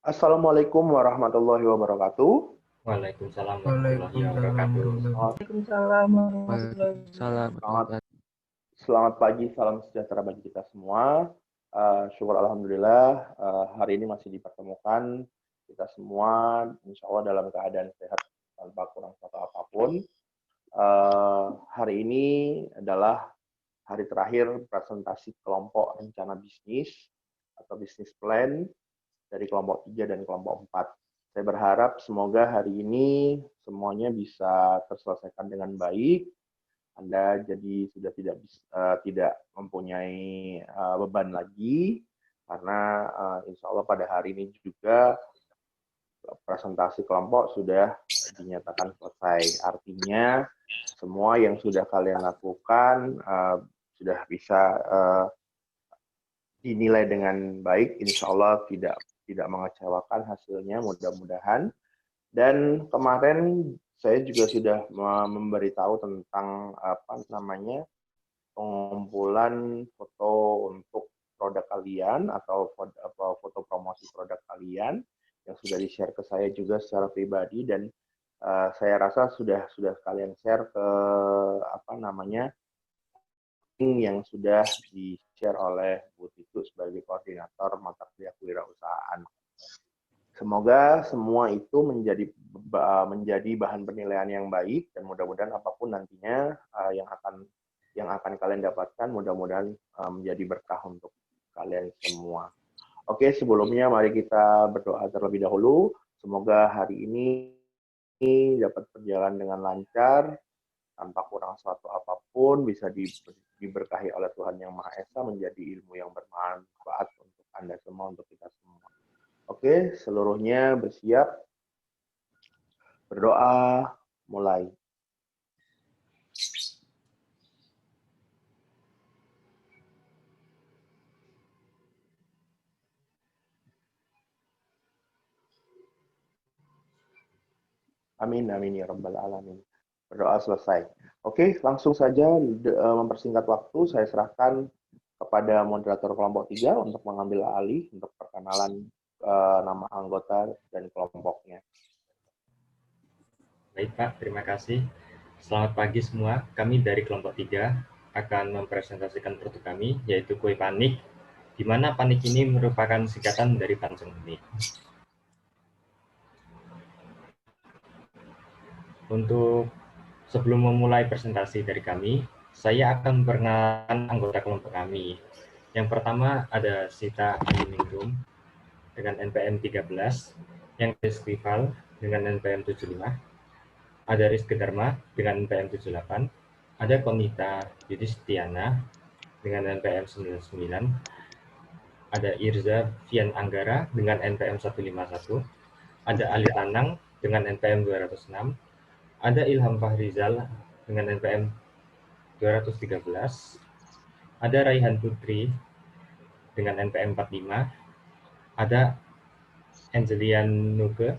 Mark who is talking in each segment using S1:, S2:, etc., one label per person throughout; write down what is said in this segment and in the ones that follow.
S1: Assalamualaikum warahmatullahi wabarakatuh.
S2: Waalaikumsalam warahmatullahi
S3: Waalaikumsalam
S2: wabarakatuh.
S3: warahmatullahi
S4: Waalaikumsalam warahmatullahi
S3: Waalaikumsalam
S1: Selamat,
S3: warahmatullahi
S1: selamat pagi, salam sejahtera bagi kita semua. Syukur Alhamdulillah, hari ini masih dipertemukan kita semua, insya Allah dalam keadaan sehat tanpa kurang satu apapun. Hari ini adalah hari terakhir presentasi kelompok rencana bisnis atau bisnis plan dari kelompok 3 dan kelompok 4. Saya berharap semoga hari ini semuanya bisa terselesaikan dengan baik. Anda jadi sudah tidak mempunyai beban lagi karena insya Allah pada hari ini juga presentasi kelompok sudah dinyatakan selesai. Artinya semua yang sudah kalian lakukan sudah bisa dinilai dengan baik. Insya Allah tidak mengecewakan hasilnya, mudah-mudahan. Dan kemarin saya juga sudah memberitahu tentang pengumpulan foto untuk produk kalian atau foto promosi produk kalian yang sudah di-share ke saya juga secara pribadi, dan saya rasa sudah kalian share ke yang sudah di-share oleh Bu Titu sebagai koordinator mata kuliah kewirausahaan. Semoga semua itu menjadi bahan penilaian yang baik, dan mudah-mudahan apapun nantinya yang akan kalian dapatkan mudah-mudahan menjadi berkah untuk kalian semua. Oke, sebelumnya mari kita berdoa terlebih dahulu. Semoga hari ini dapat berjalan dengan lancar, tanpa kurang suatu apapun, bisa diberkahi oleh Tuhan Yang Maha Esa, menjadi ilmu yang bermanfaat untuk Anda semua, untuk kita semua. Oke, seluruhnya bersiap. Berdoa, mulai. Amin, amin ya rabbal alamin. Berdoa selesai. Oke, langsung saja mempersingkat waktu, saya serahkan kepada moderator kelompok 3 untuk mengambil alih untuk perkenalan nama anggota dan kelompoknya.
S2: Baik Pak, terima kasih. Selamat pagi semua. Kami dari kelompok 3 akan mempresentasikan produk kami, yaitu kue panik, di mana panik ini merupakan singkatan dari pancong unik. Untuk sebelum memulai presentasi dari kami, saya akan memperkenalkan anggota kelompok kami. Yang pertama ada Sita Ayuningrum dengan NPM 13, yang Festival dengan NPM 75, ada Rizky Dharma dengan NPM 78, ada Konita Yudistiana dengan NPM 99, ada Irza Fian Anggara dengan NPM 151, ada Ali Tanang dengan NPM 206, ada Ilham Fahrizal dengan NPM 213, ada Raihan Putri dengan NPM 45, ada Angelian Nuke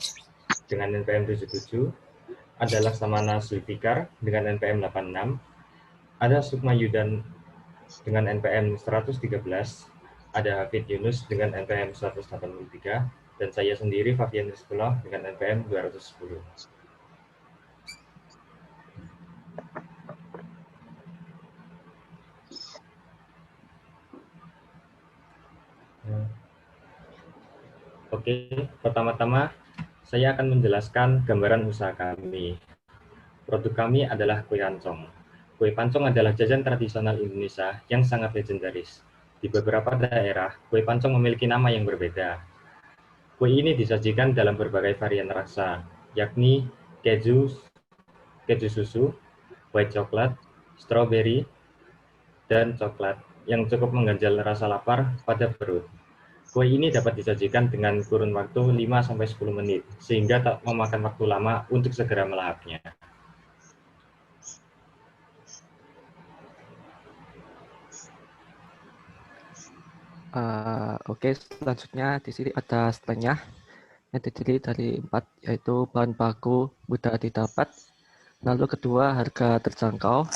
S2: dengan NPM 77, ada Laksamana Sulfikar dengan NPM 86, ada Sukma Yudan dengan NPM 113, ada Hafid Yunus dengan NPM 183, dan saya sendiri Fabian Rizkullah dengan NPM 210. Oke, pertama-tama saya akan menjelaskan gambaran usaha kami. Produk kami adalah kue pancong. Kue pancong adalah jajan tradisional Indonesia yang sangat legendaris. Di beberapa daerah, kue pancong memiliki nama yang berbeda. Kue ini disajikan dalam berbagai varian rasa, yakni keju susu, white coklat, strawberry, dan coklat, yang cukup mengganjal rasa lapar pada perut. Kue ini dapat disajikan dengan kurun waktu 5-10 menit, sehingga tak memakan waktu lama untuk segera melahapnya.
S3: Oke, selanjutnya di sini ada slide-nya yang terdiri dari 4, yaitu bahan baku mudah didapat, lalu kedua harga terjangkau,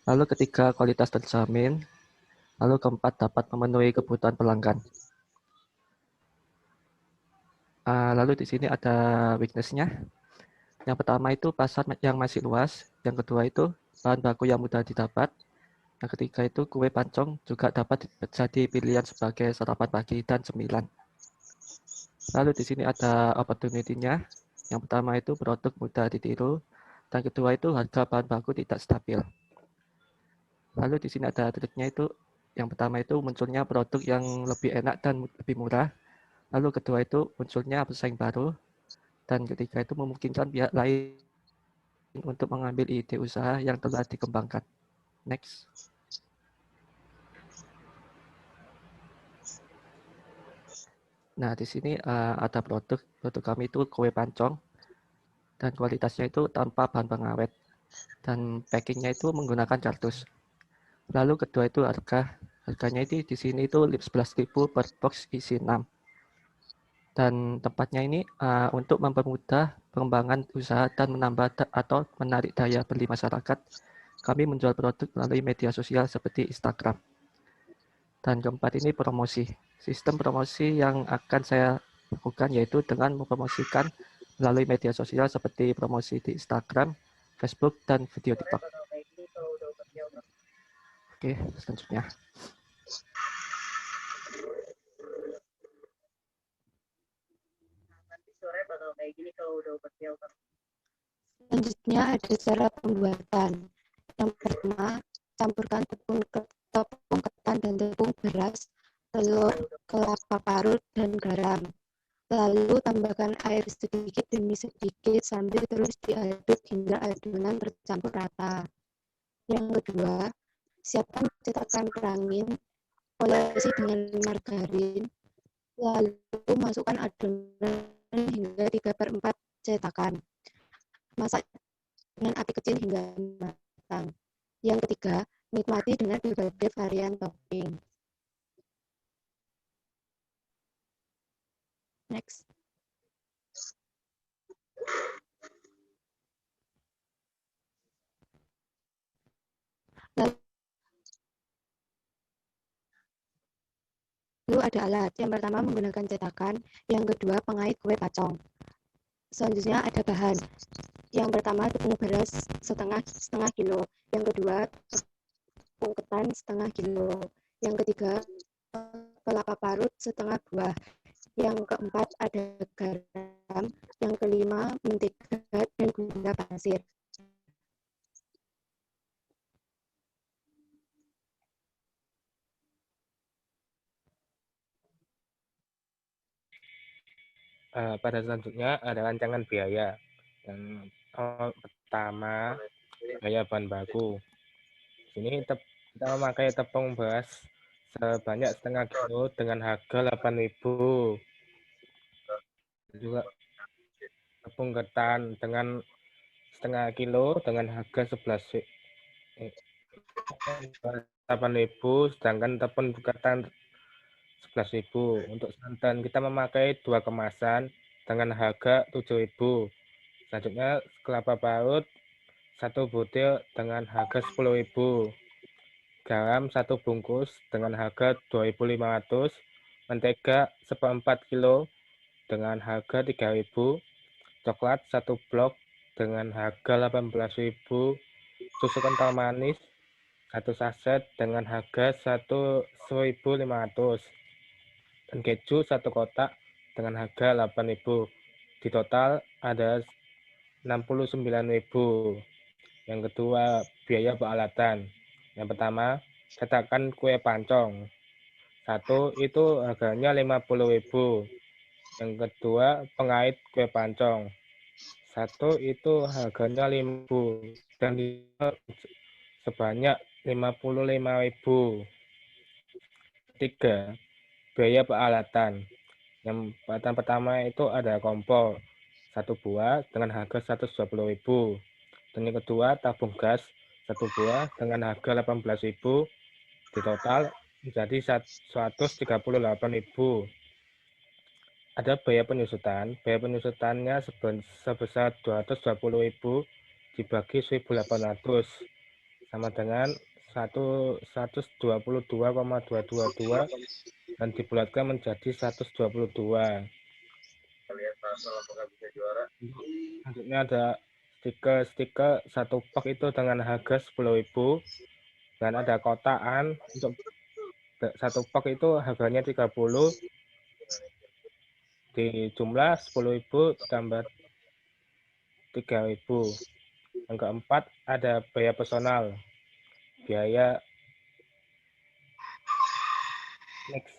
S3: lalu ketiga kualitas terjamin, lalu keempat dapat memenuhi kebutuhan pelanggan. Lalu di sini ada weakness-nya. Yang pertama itu pasar yang masih luas. Yang kedua itu bahan baku yang mudah didapat. Yang ketiga itu kue pancong juga dapat jadi pilihan sebagai sarapan pagi dan cemilan. Lalu di sini ada opportunity-nya. Yang pertama itu produk mudah ditiru. Dan kedua itu harga bahan baku tidak stabil. Lalu di sini ada triknya itu. Yang pertama itu munculnya produk yang lebih enak dan lebih murah. Lalu kedua itu munculnya pesaing baru. Dan ketiga itu memungkinkan pihak lain untuk mengambil ide usaha yang telah dikembangkan. Next. Nah, di sini ada produk kami itu kue pancong dan kualitasnya itu tanpa bahan pengawet dan packingnya itu menggunakan kardus. Lalu kedua itu harganya itu di sini itu 11.000 per box isi 6. Dan tempatnya ini untuk mempermudah pengembangan usaha dan menambah atau menarik daya beli masyarakat. Kami menjual produk melalui media sosial seperti Instagram. Dan keempat ini promosi. Sistem promosi yang akan saya lakukan yaitu dengan mempromosikan melalui media sosial seperti promosi di Instagram, Facebook, dan video TikTok. Oke, selanjutnya.
S5: Selanjutnya ada cara pembuatan. Yang pertama, campurkan tepung ketan dan tepung beras, telur, kelapa parut, dan garam. Lalu tambahkan air sedikit demi sedikit sambil terus diaduk hingga adonan tercampur rata. Yang kedua, siapkan cetakan kerangin, olesi dengan margarin, lalu masukkan adonan hingga 3/4 cetakan. Masak dengan api kecil hingga matang. Yang ketiga, nikmati dengan berbagai varian topping. Next. Lalu ada alat. Yang pertama menggunakan cetakan, yang kedua pengait kue pacong. Selanjutnya ada bahan. Yang pertama tepung beras setengah kilo, yang kedua tepung ketan setengah kilo, yang ketiga kelapa parut setengah buah, yang keempat ada garam, yang kelima mentega dan gula pasir.
S6: Pada selanjutnya ada rancangan biaya. Yang pertama, biaya bahan baku. Sini kita memakai tepung beras sebanyak setengah kilo dengan harga 8.000. Juga tepung ketan dengan setengah kilo dengan harga 8.000, sedangkan tepung ketan 11.000. Untuk santan kita memakai 2 kemasan dengan harga 7.000. Selanjutnya kelapa parut 1 butir dengan harga 10.000. Garam 1 bungkus dengan harga 2.500. Mentega 1/4 kilo dengan harga 3.000. Coklat 1 blok dengan harga 18.000. Susu kental manis 1 saset dengan harga 1.500. Dan keju 1 kotak dengan harga 8.000. Di total ada 69.000. Yang kedua, biaya peralatan. Yang pertama, cetakan kue pancong. 1 itu harganya 50.000. Yang kedua, pengait kue pancong. 1 itu harganya 5.000 dan sebanyak 55.000. Ketiga, biaya peralatan. Yang pertama itu ada kompor 1 buah dengan harga 120.000. Dan yang kedua, tabung gas 1 buah dengan harga 18.000. Di total menjadi 138.000. Ada biaya penyusutan. Biaya penyusutannya sebesar 220.000 dibagi 1.800 sama dengan 122,222 dan dibulatkan menjadi 122. Selanjutnya ada stiker satu pak itu dengan harga 10.000 dan ada kotaan untuk satu pak itu harganya 30 di jumlah 10.000 ditambah 3.000. Yang keempat ada biaya personal. Biaya next.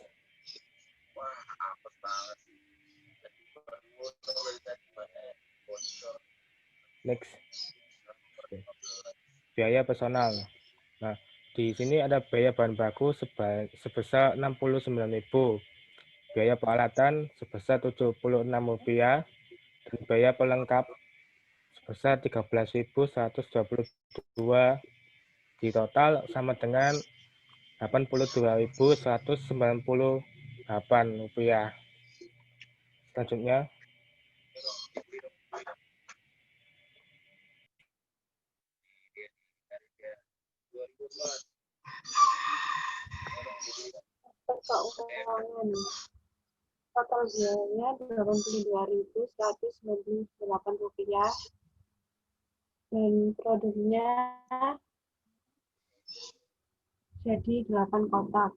S6: Next. Biaya personal. Nah, di sini ada biaya bahan baku sebesar 69.000. Biaya peralatan sebesar Rp76 dan biaya pelengkap sebesar 13.122. Di total sama dengan Rp82.198. Selanjutnya
S4: Keuangan. Total biayanya Rp82.198 dan produknya jadi 8 kotak.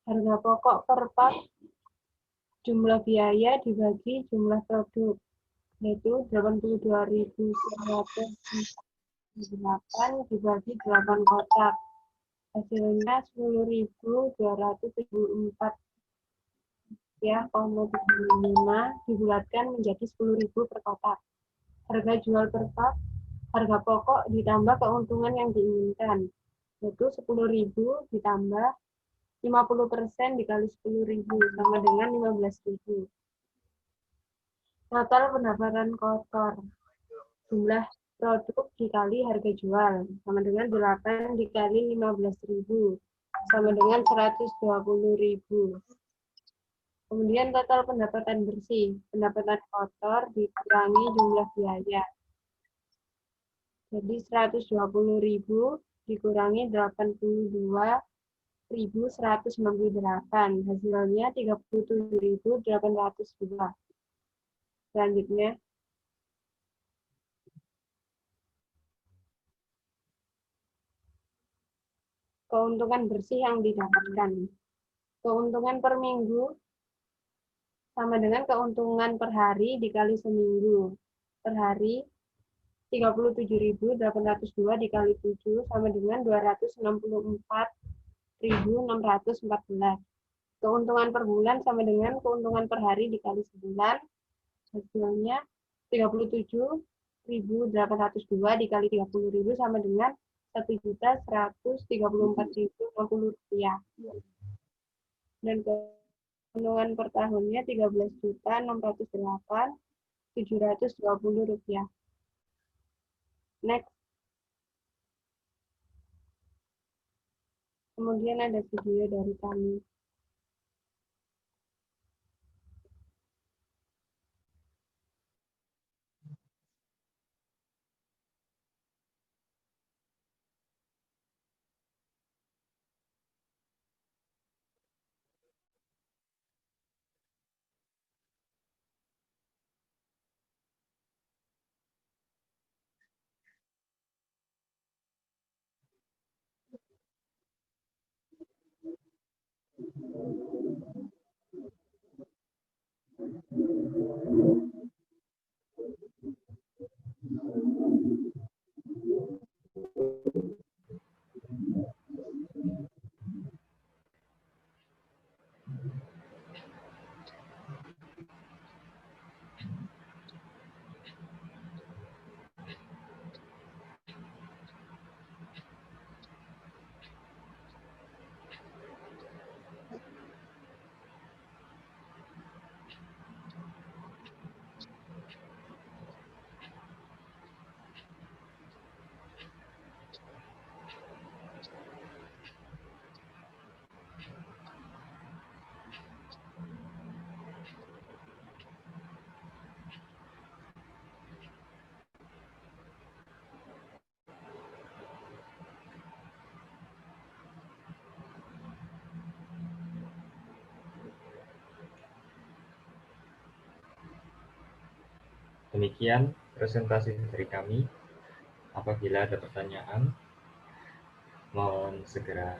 S4: Harga pokok per pak jumlah biaya dibagi jumlah produk, yaitu 82.908 dibagi 8 kotak. Hasilnya 10.274 ya, 0,75 dibulatkan menjadi 10.000 per kotak. Harga jual per pak, harga pokok ditambah keuntungan yang diinginkan, yaitu 10.000 ditambah 50% dikali 10.000 sama dengan 15.000. Total pendapatan kotor, jumlah produk dikali harga jual sama dengan 8 dikali 15.000 sama dengan 120.000. Kemudian total pendapatan bersih, pendapatan kotor dikurangi jumlah biaya. Jadi 120.000 dikurangi 82.198, hasilnya 37.802. Selanjutnya, keuntungan bersih yang didapatkan. Keuntungan per minggu sama dengan keuntungan per hari dikali seminggu. Per hari 37.802 dikali 7 sama dengan 264.614. Keuntungan per bulan sama dengan keuntungan per hari dikali sebulan. Hasilnya 37.802 dikali 30.000 sama dengan Rp1.134.060. Dan keuntungan per tahunnya Rp13.608.720. Next. Kemudian ada video dari kami.
S2: Demikian presentasi dari kami. Apabila ada pertanyaan, mohon segera.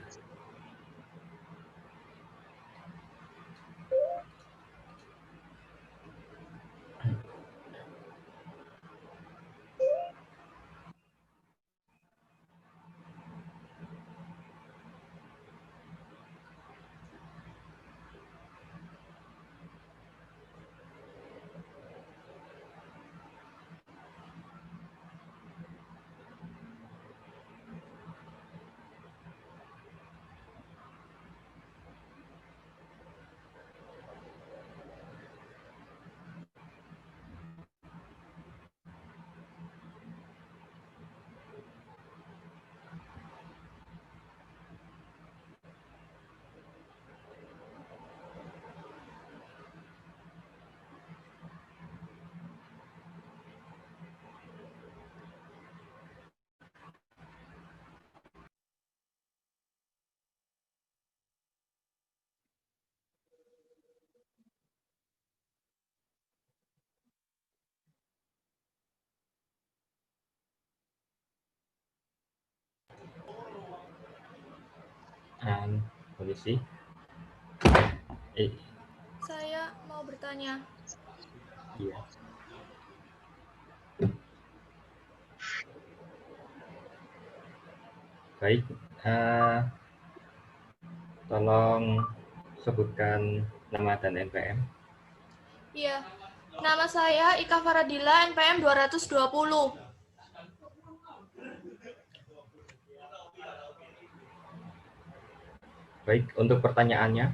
S2: Kondisi.
S7: Saya mau bertanya.
S2: Iya. Baik, tolong sebutkan nama dan NPM.
S7: Iya, nama saya Ika Faradila, NPM 220.
S2: Baik, untuk pertanyaannya.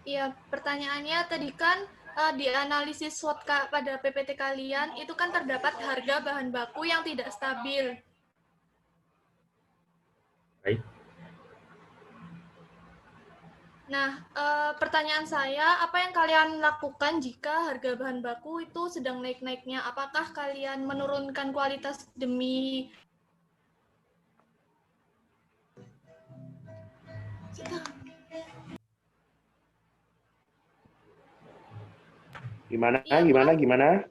S7: Iya, pertanyaannya tadi kan di analisis SWOT pada PPT kalian itu kan terdapat harga bahan baku yang tidak stabil.
S2: Baik.
S7: Nah, pertanyaan saya, apa yang kalian lakukan jika harga bahan baku itu sedang naik-naiknya? Apakah kalian menurunkan kualitas demi
S1: Gimana?
S7: Iya,
S1: Gimana?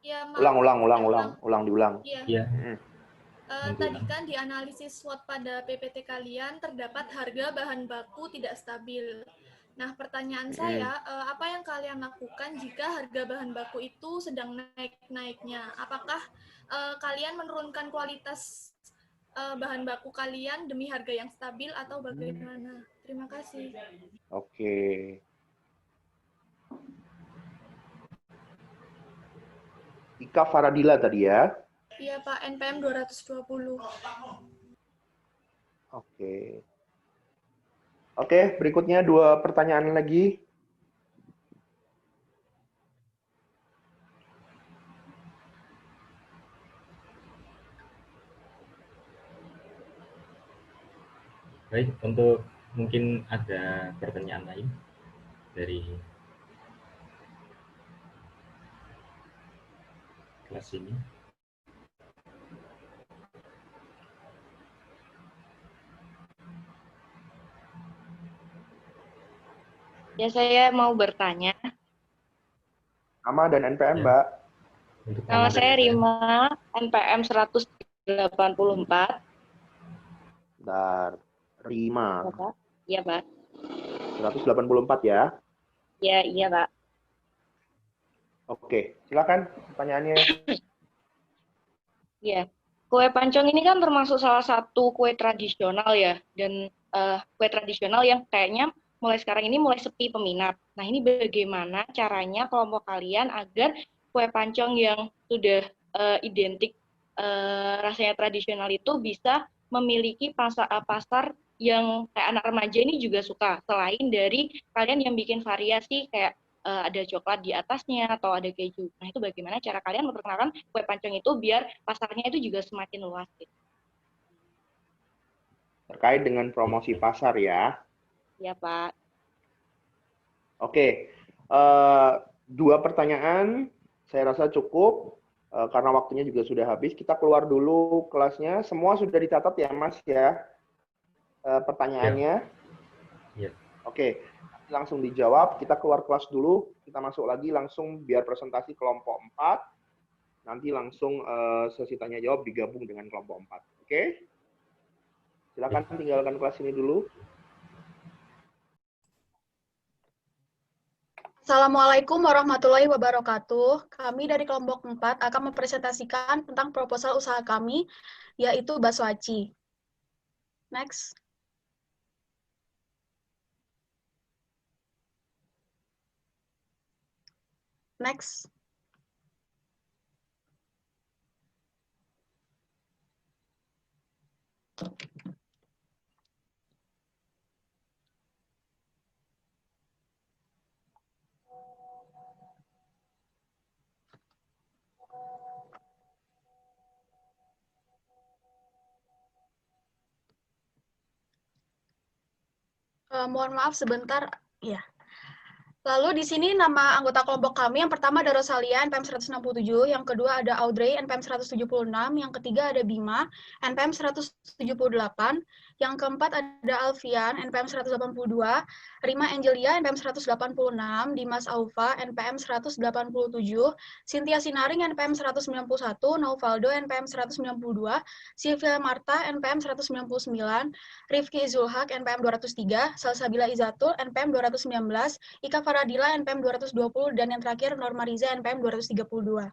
S7: Ya,
S1: diulang.
S7: Iya. Tadi kan di analisis SWOT pada PPT kalian terdapat harga bahan baku tidak stabil. Nah, pertanyaan saya, apa yang kalian lakukan jika harga bahan baku itu sedang naik-naiknya? Apakah kalian menurunkan kualitas bahan baku kalian demi harga yang stabil atau bagaimana? Terima kasih.
S1: Oke. Ika Faradila tadi ya?
S7: Iya, Pak, NPM 220.
S1: Oke, berikutnya 2 pertanyaan lagi.
S2: Baik, untuk mungkin ada pertanyaan lain dari kelas ini.
S8: Ya, saya mau bertanya.
S1: Nama dan NPM, Mbak.
S8: Nama saya Rima, NPM 184.
S1: Bentar. Rima.
S8: Iya, Pak.
S1: 184 ya?
S8: Iya, Pak.
S1: Oke, silakan pertanyaannya.
S8: Iya. Kue pancong ini kan termasuk salah satu kue tradisional ya, dan kue tradisional yang kayaknya mulai sekarang ini mulai sepi peminat. Nah, ini bagaimana caranya kelompok kalian agar kue pancong yang sudah identik rasanya tradisional itu bisa memiliki pasar yang kayak anak remaja ini juga suka, selain dari kalian yang bikin variasi kayak ada coklat di atasnya atau ada keju. Nah, itu bagaimana cara kalian memperkenalkan kue pancong itu biar pasarnya itu juga semakin luas gitu.
S1: Terkait dengan promosi pasar ya?
S8: Ya, Pak.
S1: Oke, 2 pertanyaan saya rasa cukup karena waktunya juga sudah habis. Kita keluar dulu kelasnya. Semua sudah dicatat ya, Mas ya? Pertanyaannya?
S2: Ya.
S1: Oke, langsung dijawab. Kita keluar kelas dulu. Kita masuk lagi langsung biar presentasi kelompok 4. nanti langsung sesi tanya jawab digabung dengan kelompok 4. Oke? Silakan tinggalkan kelas ini dulu.
S9: Assalamualaikum warahmatullahi wabarakatuh. Kami dari kelompok 4 akan mempresentasikan tentang proposal usaha kami, yaitu bakso aci. Next. Next. Mohon maaf sebentar, ya. Lalu di sini nama anggota kelompok kami, yang pertama ada Rosalia, NPM 167, yang kedua ada Audrey, NPM 176, yang ketiga ada Bima, NPM 178, yang keempat ada Alfian, NPM 182, Rima Angelia, NPM 186, Dimas Aufa, NPM 187, Cynthia Sinaring, NPM 191, Nauvaldo, NPM 192, Sylvia Marta, NPM 199, Rifki Zulhak, NPM 203, Salsabila Izatul, NPM 219, Ika Faradila, NPM 220, dan yang terakhir Norma Riza, NPM 232.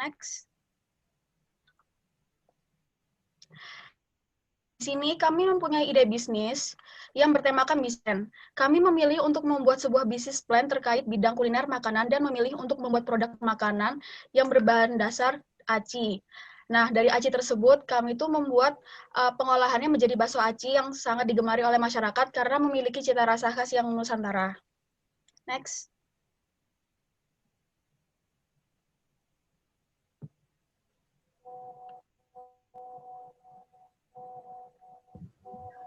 S9: Next. Di sini kami mempunyai ide bisnis yang bertemakan mission. Kami memilih untuk membuat sebuah bisnis plan terkait bidang kuliner makanan dan memilih untuk membuat produk makanan yang berbahan dasar aci. Nah, dari aci tersebut, kami itu membuat pengolahannya menjadi bakso aci yang sangat digemari oleh masyarakat karena memiliki cita rasa khas yang Nusantara. Next.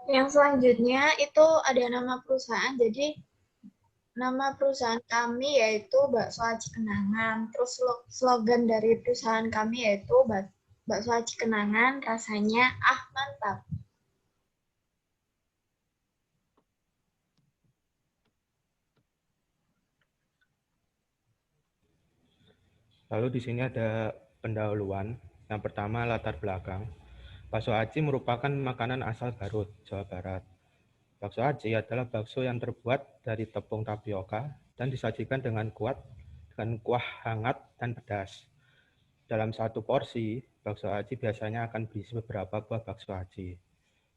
S10: Yang selanjutnya itu ada nama perusahaan. Jadi nama perusahaan kami yaitu Bakso Aci Kenangan. Terus slogan dari perusahaan kami yaitu Bakso Aci Kenangan, rasanya mantap.
S6: Lalu di sini ada pendahuluan. Yang pertama latar belakang. Bakso aci merupakan makanan asal Garut, Jawa Barat. Bakso aci adalah bakso yang terbuat dari tepung tapioka dan disajikan dengan kuah hangat dan pedas. Dalam satu porsi, bakso aci biasanya akan berisi beberapa buah bakso aci,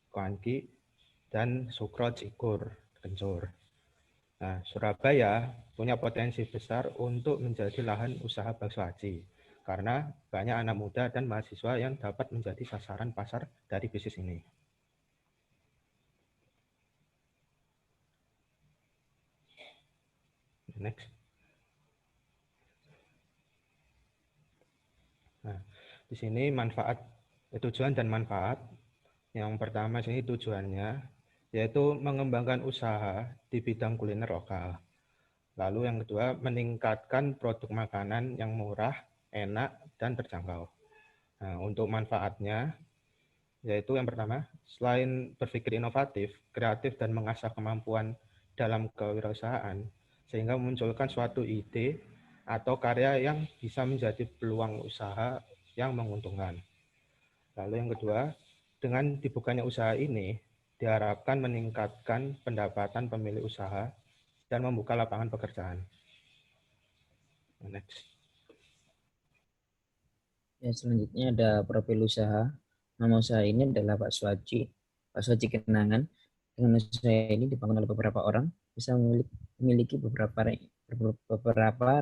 S6: kuanki, dan sukro cikur, kencur. Nah, Surabaya punya potensi besar untuk menjadi lahan usaha bakso aci, karena banyak anak muda dan mahasiswa yang dapat menjadi sasaran pasar dari bisnis ini. Next. Nah, di sini tujuan dan manfaat. Yang pertama sini tujuannya yaitu mengembangkan usaha di bidang kuliner lokal. Lalu yang kedua, meningkatkan produk makanan yang murah, enak, dan terjangkau. Nah, untuk manfaatnya, yaitu yang pertama, selain berpikir inovatif, kreatif, dan mengasah kemampuan dalam kewirausahaan, sehingga memunculkan suatu ide atau karya yang bisa menjadi peluang usaha yang menguntungkan. Lalu yang kedua, dengan dibukanya usaha ini, diharapkan meningkatkan pendapatan pemilik usaha dan membuka lapangan pekerjaan. Next.
S11: Ya, selanjutnya ada profil usaha. Nama usaha ini adalah Bakso Aci Kenangan. Dengan usaha ini dibangun oleh beberapa orang, bisa memiliki beberapa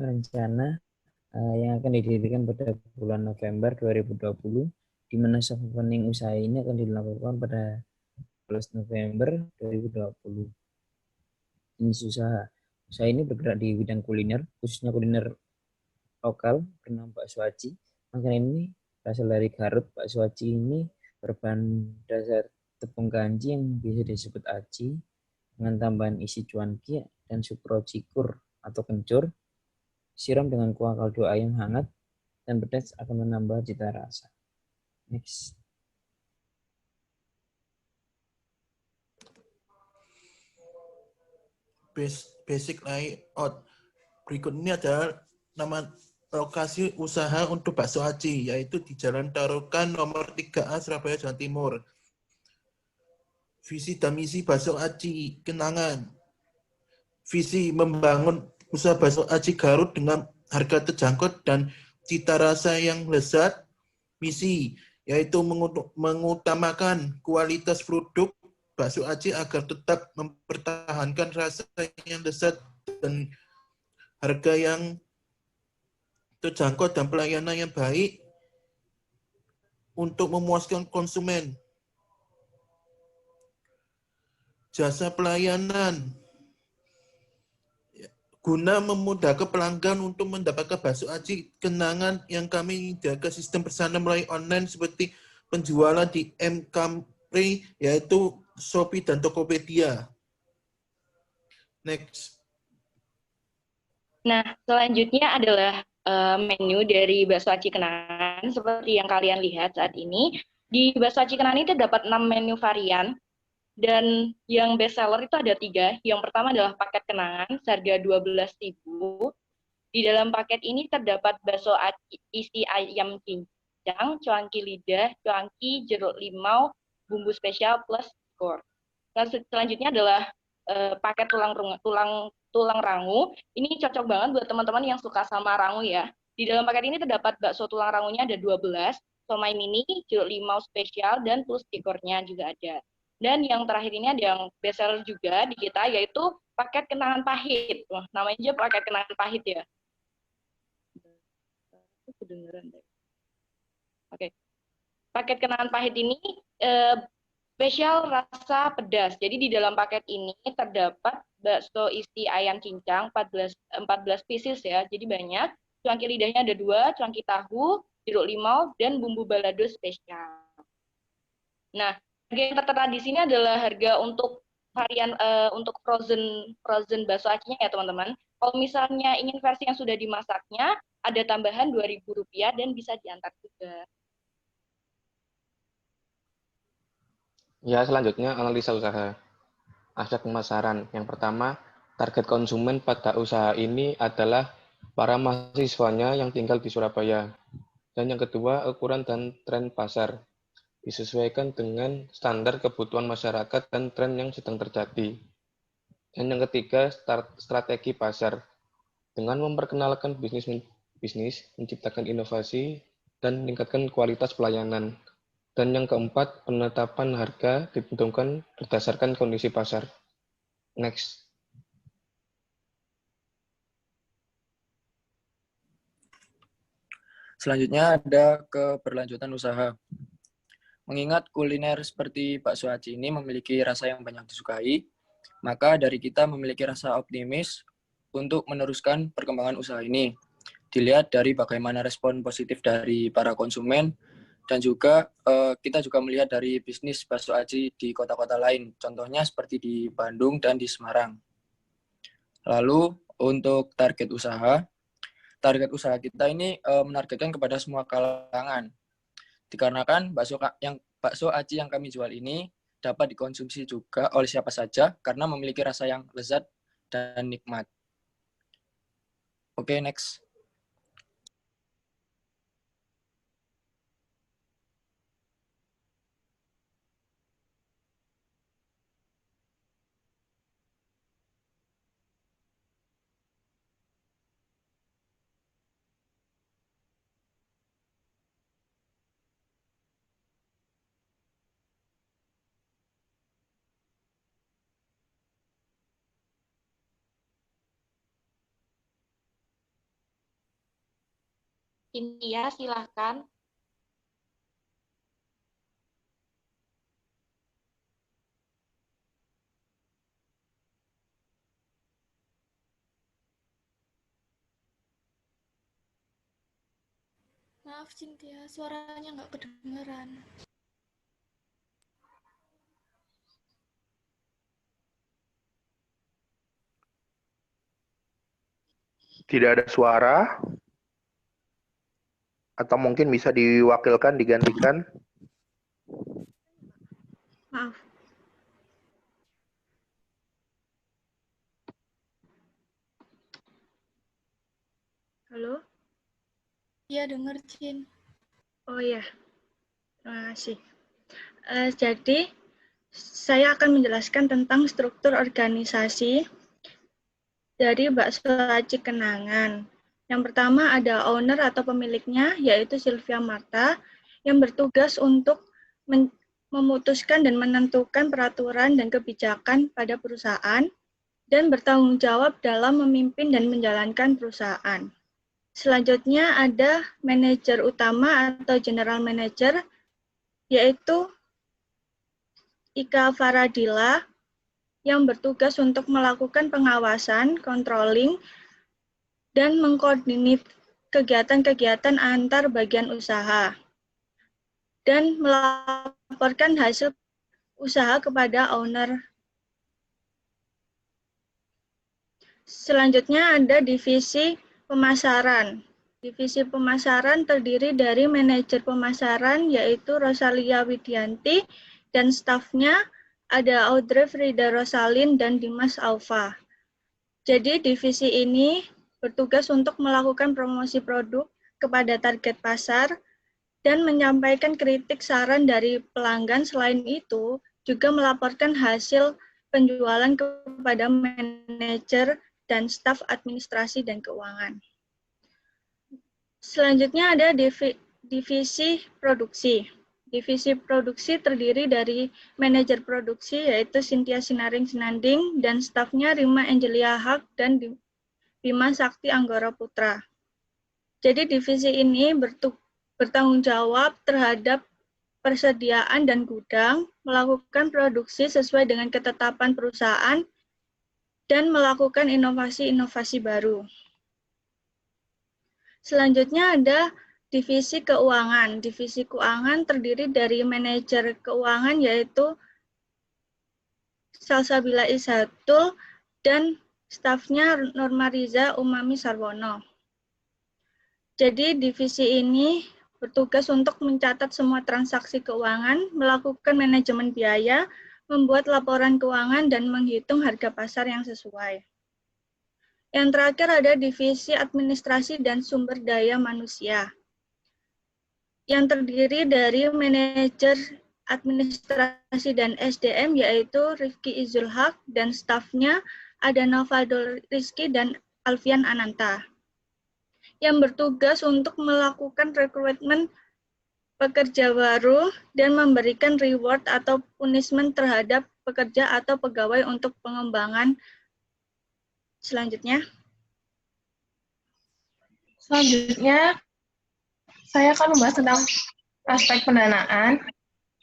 S11: rencana yang akan didirikan pada bulan November 2020, di mana soft opening usaha ini akan dilakukan pada 12 November 2020. Jenis usaha ini bergerak di bidang kuliner, khususnya kuliner lokal bernama bakso aci. Makanan ini berasal dari Garut. Bakso aci ini berbahan dasar tepung kanji yang bisa disebut aci dengan tambahan isi cuanki dan sukro cikur atau kencur. Siram dengan kuah kaldu ayam hangat dan pedas akan menambah cita rasa. Next.
S12: Basic layout. Berikut ini adalah nama lokasi usaha untuk bakso aci, yaitu di Jalan Tarukan nomor 3A Surabaya, Jawa Timur. Visi dan misi bakso aci Kenangan. Visi membangun usaha bakso aci Garut dengan harga terjangkau dan cita rasa yang lezat. Misi yaitu mengutamakan kualitas produk bakso aci agar tetap mempertahankan rasa yang lezat dan harga yang terjangkau dan pelayanan yang baik untuk memuaskan konsumen. Jasa pelayanan guna memudahkan pelanggan untuk mendapatkan bakso aci Kenangan yang kami jaga sistem pesanan melalui online seperti penjualan di M-Company, yaitu Shopee dan Tokopedia. Next.
S8: Nah, selanjutnya adalah menu dari bakso aci Kenangan. Seperti yang kalian lihat saat ini, di bakso aci Kenangan itu dapat 6 menu varian. Dan yang best seller itu ada 3. Yang pertama adalah paket kenangan, seharga 12.000. Di dalam paket ini terdapat bakso aci isi ayam cincang, cuanki lidah, cuanki jeruk limau, bumbu spesial plus skor. Selanjutnya adalah paket tulang rangu. Ini cocok banget buat teman-teman yang suka sama rangu ya. Di dalam paket ini terdapat bakso tulang rangunya ada 12, somai mini, jeruk limau spesial, dan plus stikernya juga ada. Dan yang terakhir ini ada yang best seller juga di kita, yaitu paket kenangan pahit. Wah, namanya aja paket kenangan pahit ya. Kedengeran deh. Oke. Paket kenangan pahit ini spesial rasa pedas. Jadi di dalam paket ini terdapat bakso isi ayam cincang 14 pieces ya. Jadi banyak. Cuanki lidahnya ada 2, cuanki tahu, jeruk limau, dan bumbu balado spesial. Nah, harga yang tertera di sini adalah harga untuk varian untuk frozen bakso acinya ya teman-teman. Kalau misalnya ingin versi yang sudah dimasaknya, ada tambahan Rp2.000 dan bisa diantar juga.
S13: Ya, selanjutnya analisa usaha. Aspek pemasaran. Yang pertama, target konsumen pada usaha ini adalah para mahasiswanya yang tinggal di Surabaya. Dan yang kedua, ukuran dan tren pasar. Disesuaikan dengan standar kebutuhan masyarakat dan tren yang sedang terjadi. Dan yang ketiga, strategi pasar. Dengan memperkenalkan bisnis, menciptakan inovasi, dan meningkatkan kualitas pelayanan. Dan yang keempat, penetapan harga ditentukan berdasarkan kondisi pasar. Next.
S14: Selanjutnya ada keberlanjutan usaha. Mengingat kuliner seperti bakso aci ini memiliki rasa yang banyak disukai, maka dari kita memiliki rasa optimis untuk meneruskan perkembangan usaha ini. Dilihat dari bagaimana respon positif dari para konsumen, dan juga kita juga melihat dari bisnis bakso aci di kota-kota lain, contohnya seperti di Bandung dan di Semarang. Lalu untuk target usaha kita ini menargetkan kepada semua kalangan. Dikarenakan bakso aci yang kami jual ini dapat dikonsumsi juga oleh siapa saja karena memiliki rasa yang lezat dan nikmat. Oke, next.
S8: Cynthia, silahkan.
S7: Maaf Cynthia, suaranya nggak kedengeran.
S1: Tidak ada suara? Atau mungkin bisa diwakilkan, digantikan?
S9: Maaf. Halo?
S7: Iya, denger, Cin.
S9: Oh ya, terima kasih. Jadi, saya akan menjelaskan tentang struktur organisasi dari Bakso Aci Kenangan. Yang pertama ada owner atau pemiliknya, yaitu Sylvia Marta, yang bertugas untuk memutuskan dan menentukan peraturan dan kebijakan pada perusahaan, dan bertanggung jawab dalam memimpin dan menjalankan perusahaan. Selanjutnya ada manajer utama atau general manager, yaitu Ika Faradila, yang bertugas untuk melakukan pengawasan, controlling, dan mengkoordinir kegiatan-kegiatan antar bagian usaha, dan melaporkan hasil usaha kepada owner. Selanjutnya ada divisi pemasaran. Divisi pemasaran terdiri dari manajer pemasaran, yaitu Rosalia Widianti, dan stafnya ada Audrey Frida Rosalin dan Dimas Alfa. Jadi divisi ini bertugas untuk melakukan promosi produk kepada target pasar dan menyampaikan kritik saran dari pelanggan. Selain itu, juga melaporkan hasil penjualan kepada manajer dan staf administrasi dan keuangan. Selanjutnya ada divisi produksi. Divisi produksi terdiri dari manajer produksi, yaitu Cynthia Sinaring Sinanding, dan stafnya Rima Angelia Haq dan Bima Sakti Anggara Putra. Jadi divisi ini bertanggung jawab terhadap persediaan dan gudang, melakukan produksi sesuai dengan ketetapan perusahaan, dan melakukan inovasi-inovasi baru. Selanjutnya ada divisi keuangan. Divisi keuangan terdiri dari manajer keuangan, yaitu Salsabila Isatul, dan stafnya Norma Riza Umami Sarwono. Jadi divisi ini bertugas untuk mencatat semua transaksi keuangan, melakukan manajemen biaya, membuat laporan keuangan, dan menghitung harga pasar yang sesuai. Yang terakhir ada divisi administrasi dan sumber daya manusia, yang terdiri dari manajer administrasi dan SDM, yaitu Rifki Izul Haq, dan stafnya ada Novadol Rizky dan Alfian Ananta, yang bertugas untuk melakukan rekrutmen pekerja baru dan memberikan reward atau punishment terhadap pekerja atau pegawai untuk pengembangan.
S15: Selanjutnya, saya akan membahas tentang aspek pendanaan.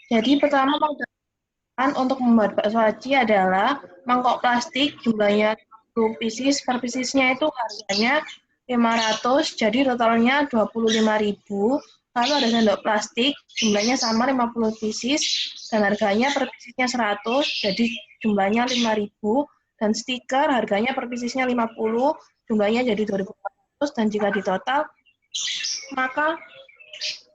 S15: Jadi pertama, pendanaan untuk membuat bakso aci adalah mangkok plastik, jumlahnya 20 pieces, per piecesnya itu harganya 500, jadi totalnya 25.000. Lalu ada sendok plastik, jumlahnya sama 50 pieces, dan harganya per piecesnya 100, jadi jumlahnya 5.000. Dan stiker harganya per piecesnya 50, jumlahnya jadi 2.400, dan jika ditotal, maka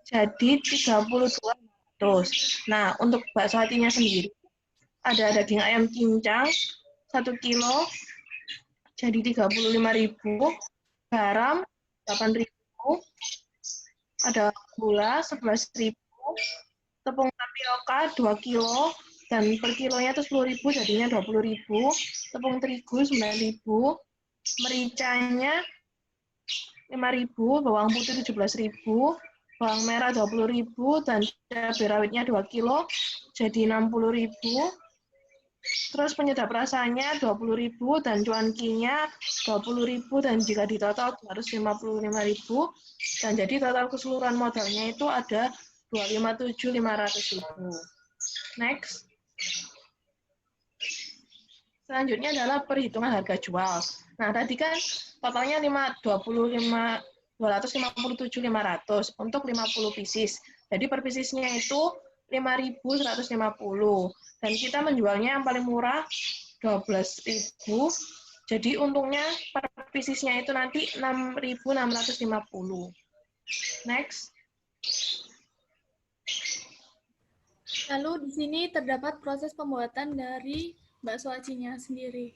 S15: jadi 32.000. Nah, untuk bakso acinya sendiri, ada daging ayam cincang 1 kilo, jadi 35.000, garam 8.000, ada gula 11.000, tepung tapioka 2 kilo, dan per kilonya itu 10.000, jadinya 20.000, tepung terigu 9.000, mericanya 5.000, bawang putih 17.000, bawang merah 20.000, dan cabai rawitnya 2 kilo, jadi 60.000. Terus penyedap rasanya 20.000 dan cuankinya 20.000, dan jika ditotal harus 55.000, dan jadi total keseluruhan modalnya itu ada 257.500.000. Next. Selanjutnya adalah perhitungan harga jual. Nah, tadi kan totalnya 257.500 untuk 50 pieces. Jadi per piecesnya itu 5.150. Dan kita menjualnya yang paling murah 12.000. Jadi untungnya per piecesnya itu nanti 6.650. Next.
S7: Lalu di sini terdapat proses pembuatan dari bakso acinya sendiri.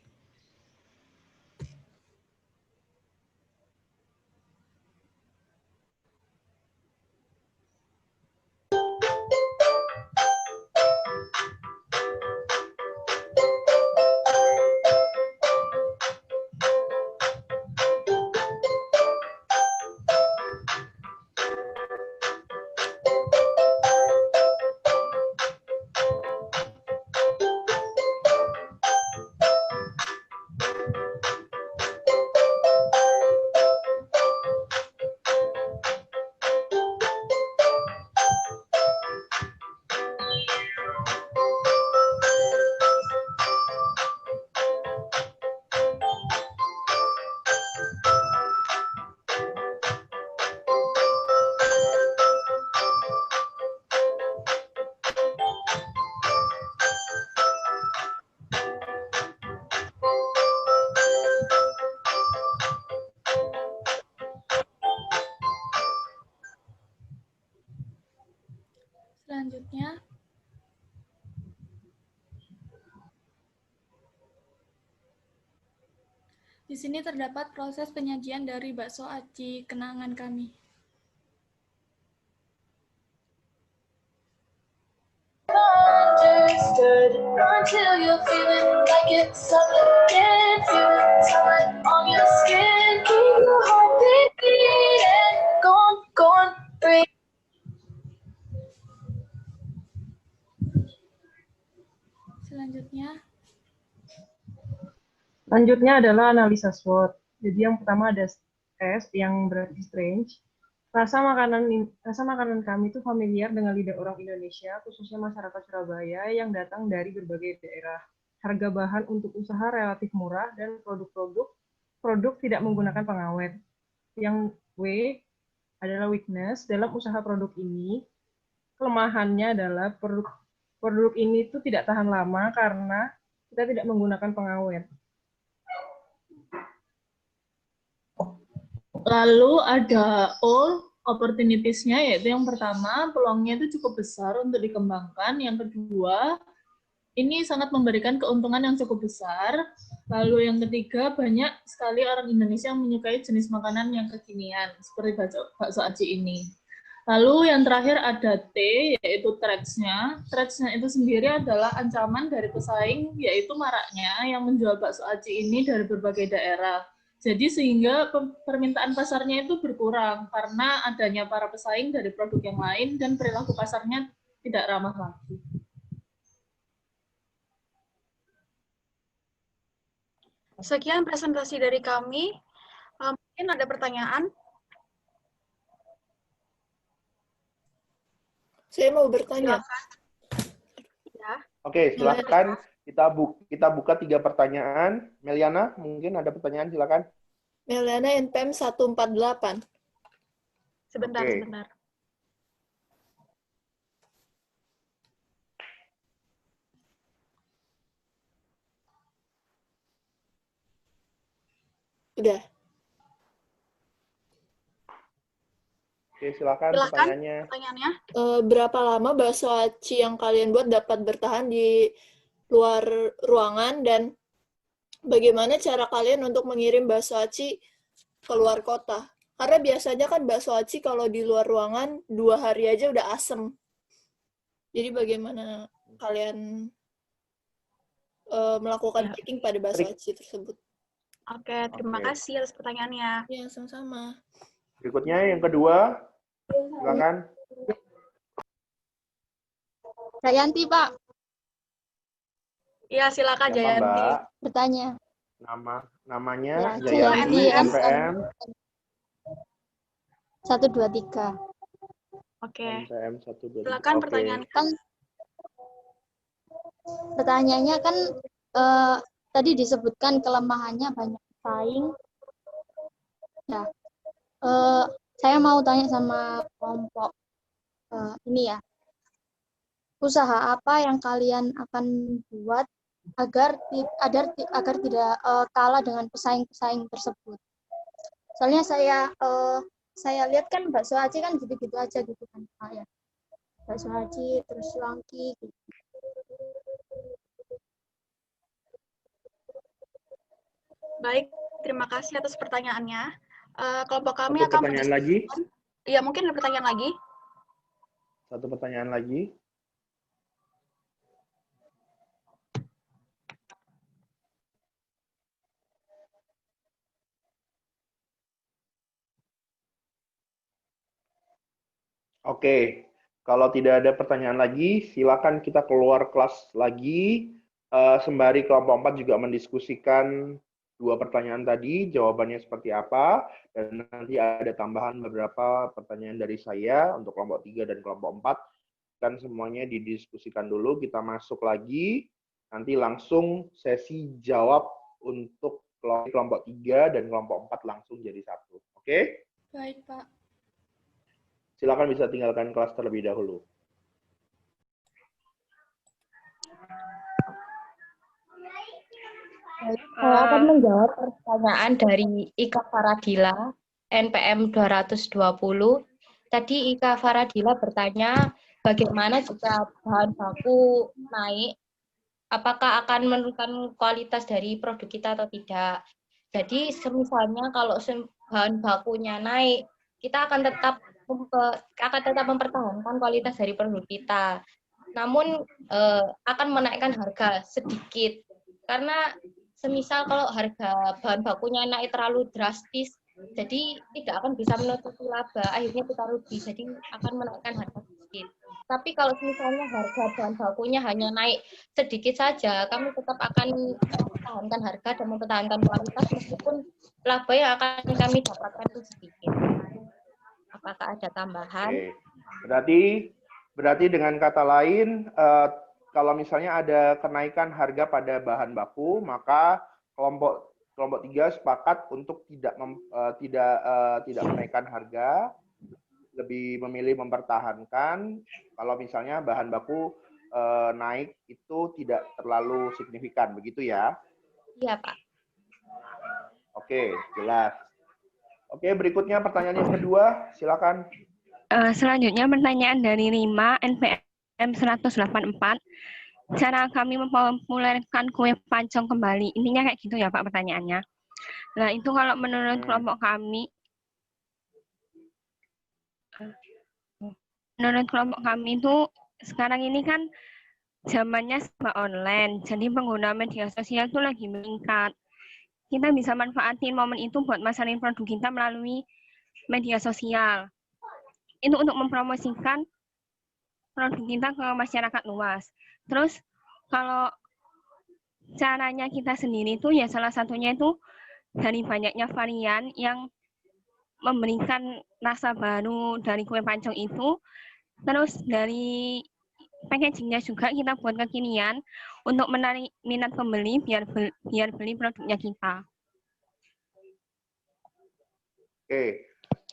S7: Di sini terdapat proses penyajian dari bakso aci kenangan kami.
S16: Understood until you're feeling like it's something feeling on your skin, keep your heart beating, go on, breathe.
S15: Selanjutnya adalah analisa SWOT. Jadi yang pertama ada S yang berarti strange. Rasa makanan kami itu familiar dengan lidah orang Indonesia, khususnya masyarakat Surabaya yang datang dari berbagai daerah. Harga bahan untuk usaha relatif murah dan produk tidak menggunakan pengawet. Yang W adalah weakness dalam usaha produk ini. Kelemahannya adalah produk ini itu tidak tahan lama karena kita tidak menggunakan pengawet.
S17: Lalu ada opportunities-nya, yaitu yang pertama, peluangnya itu cukup besar untuk dikembangkan. Yang kedua, ini sangat memberikan keuntungan yang cukup besar. Lalu yang ketiga, banyak sekali orang Indonesia yang menyukai jenis makanan yang kekinian, seperti bakso aci ini. Lalu yang terakhir ada T, yaitu threats-nya. Threats-nya itu sendiri adalah ancaman dari pesaing, yaitu maraknya yang menjual bakso aci ini dari berbagai daerah. Jadi sehingga permintaan pasarnya itu berkurang karena adanya para pesaing dari produk yang lain dan perilaku pasarnya tidak ramah lagi.
S9: Sekian presentasi dari kami. Mungkin ada pertanyaan?
S18: Saya mau bertanya.
S9: Ya.
S1: Oke, silakan. Kita buka 3 pertanyaan. Meliana, mungkin ada pertanyaan, silakan.
S18: Meliana NPM 148.
S9: Sebentar,
S1: Oke.
S9: sebentar.
S18: Udah.
S1: Oke, silakan pertanyaannya.
S18: Berapa lama bakso aci yang kalian buat dapat bertahan di luar ruangan, dan bagaimana cara kalian untuk mengirim bakso aci ke luar kota? Karena biasanya kan bakso aci kalau di luar ruangan 2 hari aja udah asem. Jadi bagaimana kalian melakukan packing pada bakso aci tersebut?
S9: Oke, terima kasih atas pertanyaannya.
S18: Ya, sama-sama.
S1: Berikutnya yang kedua, silakan.
S5: Jayanti, Pak.
S9: Ya, silakan
S1: Siapa,
S9: Jayanti.
S1: Mbak?
S5: Bertanya.
S1: Namanya
S5: Ya,
S1: Jayanti,
S5: Jayanti,
S1: NPM
S5: 123.
S9: Oke.
S1: NPM 123.
S9: Silakan pertanyaan.
S5: Pertanyaannya kan tadi disebutkan kelemahannya banyak pesaing. Ya, saya mau tanya sama kelompok ini ya. Usaha apa yang kalian akan buat agar tidak kalah dengan pesaing-pesaing tersebut? Soalnya saya lihat kan bakso aci kan gitu-gitu aja gitu kan, Pak ya. Bakso aci terus cuanki gitu.
S9: Baik, terima kasih atas pertanyaannya. Kelompok kami
S1: Satu
S9: akan
S1: pertanyaan lagi.
S9: Iya, mungkin ada pertanyaan lagi.
S1: Satu pertanyaan lagi. Oke, kalau tidak ada pertanyaan lagi, silakan kita keluar kelas lagi. Sembari kelompok 4 juga mendiskusikan 2 pertanyaan tadi, jawabannya seperti apa, dan nanti ada tambahan beberapa pertanyaan dari saya untuk kelompok 3 dan kelompok 4. Kan semuanya didiskusikan dulu, kita masuk lagi, nanti langsung sesi jawab untuk kelompok 3 dan kelompok 4 langsung jadi satu. Oke?
S7: Baik, Pak.
S1: Silakan bisa tinggalkan kelas terlebih dahulu.
S8: Saya akan menjawab pertanyaan dari Ika Faradila, NPM 220. Tadi Ika Faradila bertanya, bagaimana jika bahan baku naik, apakah akan menurunkan kualitas dari produk kita atau tidak? Jadi semisalnya kalau bahan bakunya naik, kita akan tetap mempertahankan kualitas dari produk kita. Namun akan menaikkan harga sedikit. Karena semisal kalau harga bahan bakunya naik terlalu drastis, jadi tidak akan bisa menutupi laba, akhirnya kita rugi, jadi akan menaikkan harga sedikit. Tapi kalau misalnya harga bahan bakunya hanya naik sedikit saja, kami tetap akan mempertahankan harga dan mempertahankan kualitas meskipun laba yang akan kami dapatkan itu sedikit. Apakah ada tambahan?
S1: Oke. Berarti dengan kata lain, kalau misalnya ada kenaikan harga pada bahan baku, maka kelompok 3 sepakat untuk tidak menaikkan harga, lebih memilih mempertahankan. Kalau misalnya bahan baku naik itu tidak terlalu signifikan, begitu ya?
S8: Iya, Pak.
S1: Oke, jelas. Oke, berikutnya pertanyaan yang kedua, silakan.
S19: Selanjutnya pertanyaan dari Rima, NPM 184. Cara kami mempopulerkan kue pancong kembali. Intinya kayak gitu ya Pak pertanyaannya. Nah itu kalau menurut kelompok kami itu sekarang ini kan zamannya serba online. Jadi pengguna media sosial itu lagi meningkat. Kita bisa manfaatin momen itu buat masarin produk kita melalui media sosial. Itu untuk mempromosikan produk kita ke masyarakat luas. Terus kalau caranya kita sendiri itu ya salah satunya itu dari banyaknya varian yang memberikan rasa baru dari kue pancong itu. Terus dari packagingnya juga kita buat kekinian untuk menarik minat pembeli biar beli produknya kita.
S1: Oke.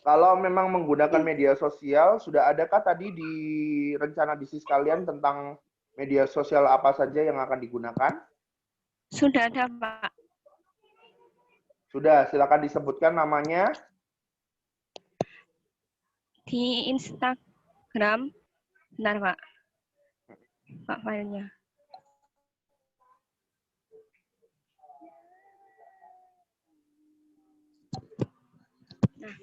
S1: Kalau memang menggunakan media sosial, sudah adakah tadi di rencana bisnis kalian tentang media sosial apa saja yang akan digunakan?
S19: Sudah ada, Pak.
S1: Sudah, silakan disebutkan namanya.
S19: Di Instagram, bentar Pak. Pak filenya. Nah.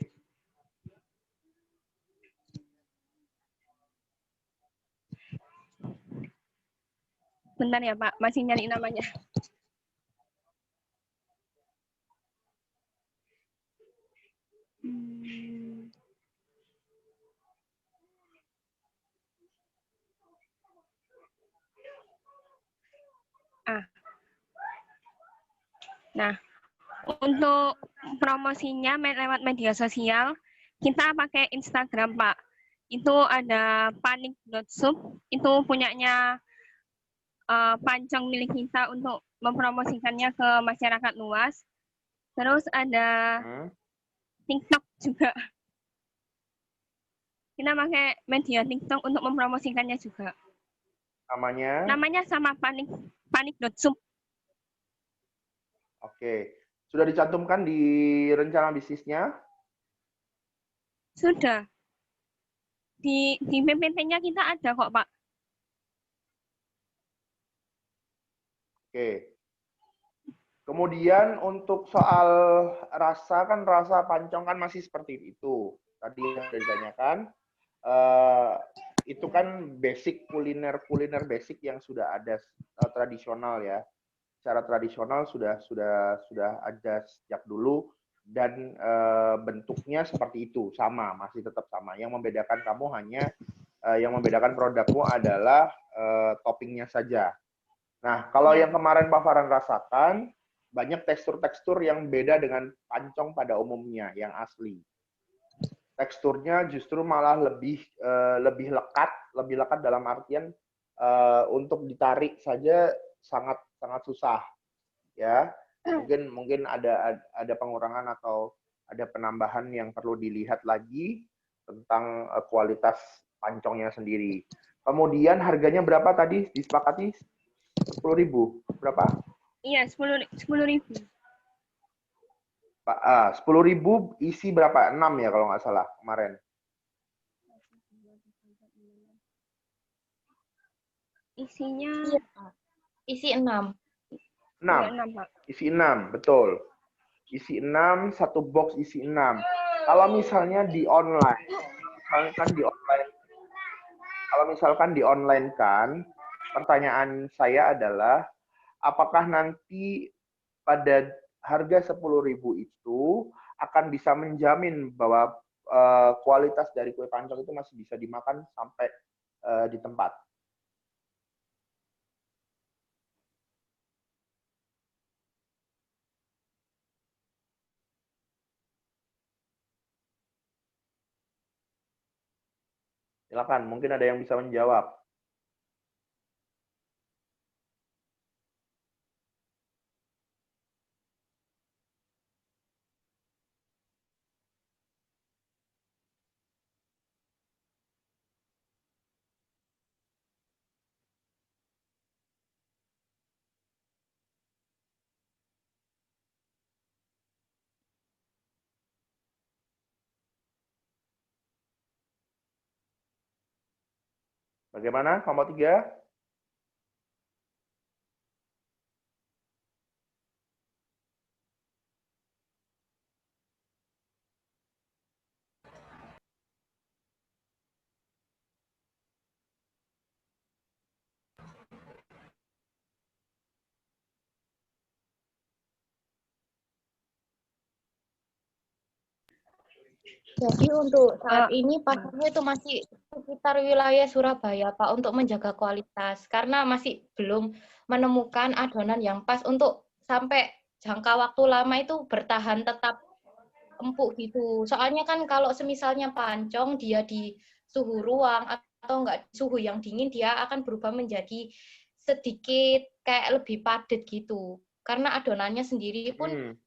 S19: Bentar ya Pak, masih nyari namanya. Nah, untuk promosinya lewat media sosial, kita pakai Instagram, Pak. Itu ada panik.sup, itu punyanya pancong milik kita untuk mempromosikannya ke masyarakat luas. Terus ada TikTok juga. Kita pakai media TikTok untuk mempromosikannya juga.
S1: Namanya?
S19: Namanya sama panik.sup.
S1: Oke. Sudah dicantumkan di rencana bisnisnya?
S19: Sudah. Di PPT-nya kita ada kok, Pak.
S1: Oke. Kemudian untuk soal rasa, kan rasa pancong kan masih seperti itu. Tadi yang sudah ditanyakan, itu kan basic kuliner basic yang sudah ada tradisional ya. Secara tradisional sudah ada sejak dulu dan bentuknya seperti itu, masih tetap sama. Yang membedakan kamu yang membedakan produkmu adalah toppingnya saja. Nah, kalau yang kemarin Pak Farhan rasakan, banyak tekstur-tekstur yang beda dengan pancong pada umumnya, yang asli. Teksturnya justru malah lebih lekat dalam artian untuk ditarik saja sangat susah, ya. Mungkin ada pengurangan atau ada penambahan yang perlu dilihat lagi tentang kualitas pancongnya sendiri. Kemudian harganya berapa tadi disepakati? 10.000. Berapa?
S19: Iya, 10.000.
S1: 10.000 isi berapa? 6 ya kalau nggak salah kemarin.
S19: Isinya
S8: isi 6.
S1: 6. Isi 6, betul. isi 6, satu box isi 6. Kalau misalnya di online, kalau misalkan di online kan, pertanyaan saya adalah, apakah nanti pada harga 10.000 itu akan bisa menjamin bahwa kualitas dari kue pancong itu masih bisa dimakan sampai di tempat? Silakan, mungkin ada yang bisa menjawab. Bagaimana, kelompok 3?
S8: Jadi untuk saat ini pasarnya itu masih sekitar wilayah Surabaya, Pak, untuk menjaga kualitas. Karena masih belum menemukan adonan yang pas untuk sampai jangka waktu lama itu bertahan tetap empuk gitu. Soalnya kan kalau semisalnya pancong dia di suhu ruang atau enggak suhu yang dingin, dia akan berubah menjadi sedikit kayak lebih padat gitu. Karena adonannya sendiri pun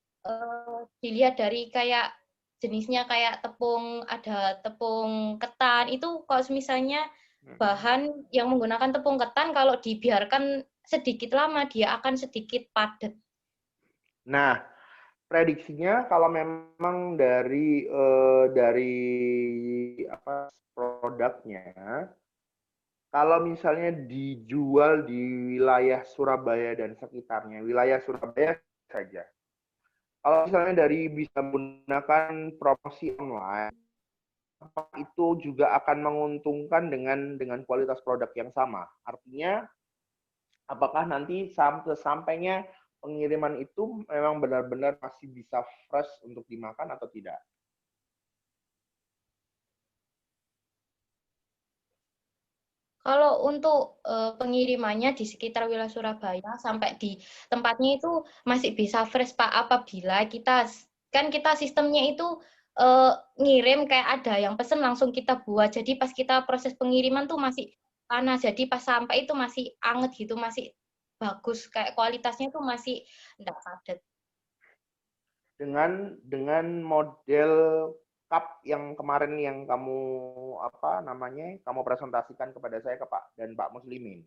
S8: dilihat dari kayak jenisnya kayak tepung, ada tepung ketan, itu kalau misalnya bahan yang menggunakan tepung ketan, kalau dibiarkan sedikit lama, dia akan sedikit padat.
S1: Nah, prediksinya kalau memang dari produknya, kalau misalnya dijual di wilayah Surabaya dan sekitarnya, wilayah Surabaya saja. Kalau misalnya dari bisa menggunakan promosi online, itu juga akan menguntungkan dengan kualitas produk yang sama. Artinya, apakah nanti sampainya pengiriman itu memang benar-benar masih bisa fresh untuk dimakan atau tidak?
S8: Kalau untuk pengirimannya di sekitar wilayah Surabaya sampai di tempatnya itu masih bisa fresh, Pak, apabila kita sistemnya itu ngirim kayak ada yang pesen langsung kita buat. Jadi pas kita proses pengiriman tuh masih panas. Jadi pas sampai itu masih anget gitu, masih bagus, kayak kualitasnya tuh masih enggak padat.
S1: Dengan model cup yang kemarin yang kamu kamu presentasikan kepada saya ke Pak dan Pak Muslimin.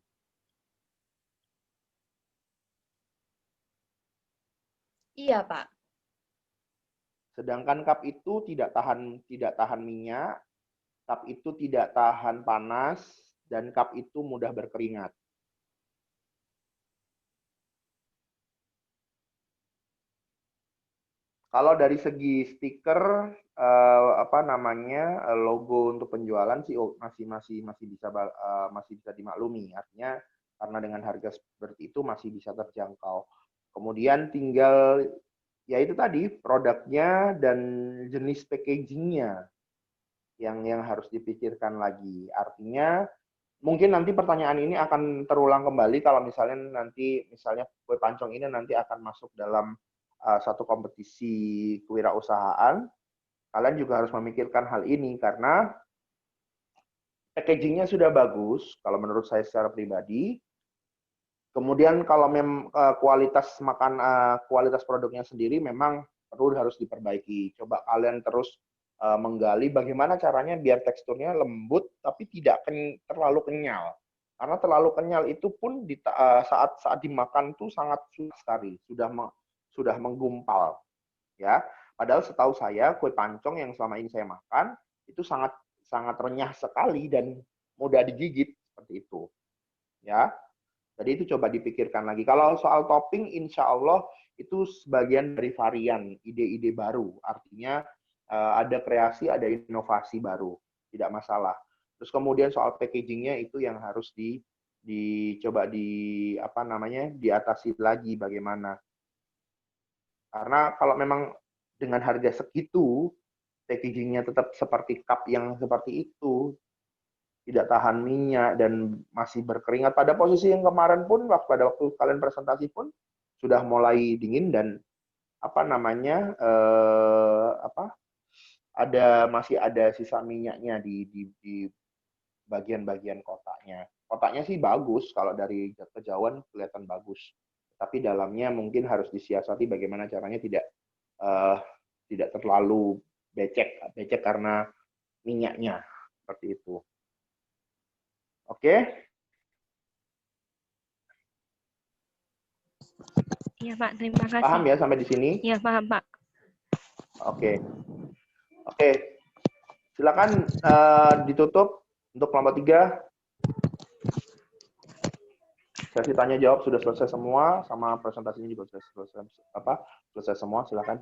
S8: Iya, Pak.
S1: Sedangkan cup itu tidak tahan minyak, cup itu tidak tahan panas, dan cup itu mudah berkeringat. Kalau dari segi stiker logo untuk penjualan sih masih bisa dimaklumi. Artinya karena dengan harga seperti itu masih bisa terjangkau. Kemudian tinggal ya itu tadi produknya dan jenis packagingnya yang harus dipikirkan lagi. Artinya mungkin nanti pertanyaan ini akan terulang kembali kalau misalnya kue pancong ini nanti akan masuk dalam satu kompetisi kewirausahaan. Kalian juga harus memikirkan hal ini karena packagingnya sudah bagus kalau menurut saya secara pribadi. Kemudian kalau kualitas produknya sendiri memang harus diperbaiki. Coba kalian terus menggali bagaimana caranya biar teksturnya lembut tapi tidak terlalu kenyal. Karena terlalu kenyal itu pun saat dimakan tuh sangat susah sekali, sudah menggumpal. Ya, padahal setahu saya kue pancong yang selama ini saya makan itu sangat renyah sekali dan mudah digigit seperti itu. Ya. Jadi itu coba dipikirkan lagi. Kalau soal topping, insya Allah itu sebagian dari varian, ide-ide baru. Artinya ada kreasi, ada inovasi baru, tidak masalah. Terus kemudian soal packagingnya itu yang harus dicoba diatasi lagi bagaimana. Karena kalau memang dengan harga segitu, packagingnya tetap seperti cup yang seperti itu, tidak tahan minyak dan masih berkeringat. Pada posisi yang kemarin pun, pada waktu kalian presentasi pun sudah mulai dingin dan masih ada sisa minyaknya di bagian-bagian kotaknya. Kotaknya sih bagus, kalau dari kejauhan kelihatan bagus. Tapi dalamnya mungkin harus disiasati bagaimana caranya tidak terlalu becek karena minyaknya seperti itu. Oke?
S19: Iya Pak, terima kasih.
S1: Paham ya sampai di sini?
S19: Iya paham Pak.
S1: Oke. Silakan ditutup untuk kelompok 3. Sesi tanya jawab sudah selesai semua, sama presentasinya juga selesai semua. Silakan.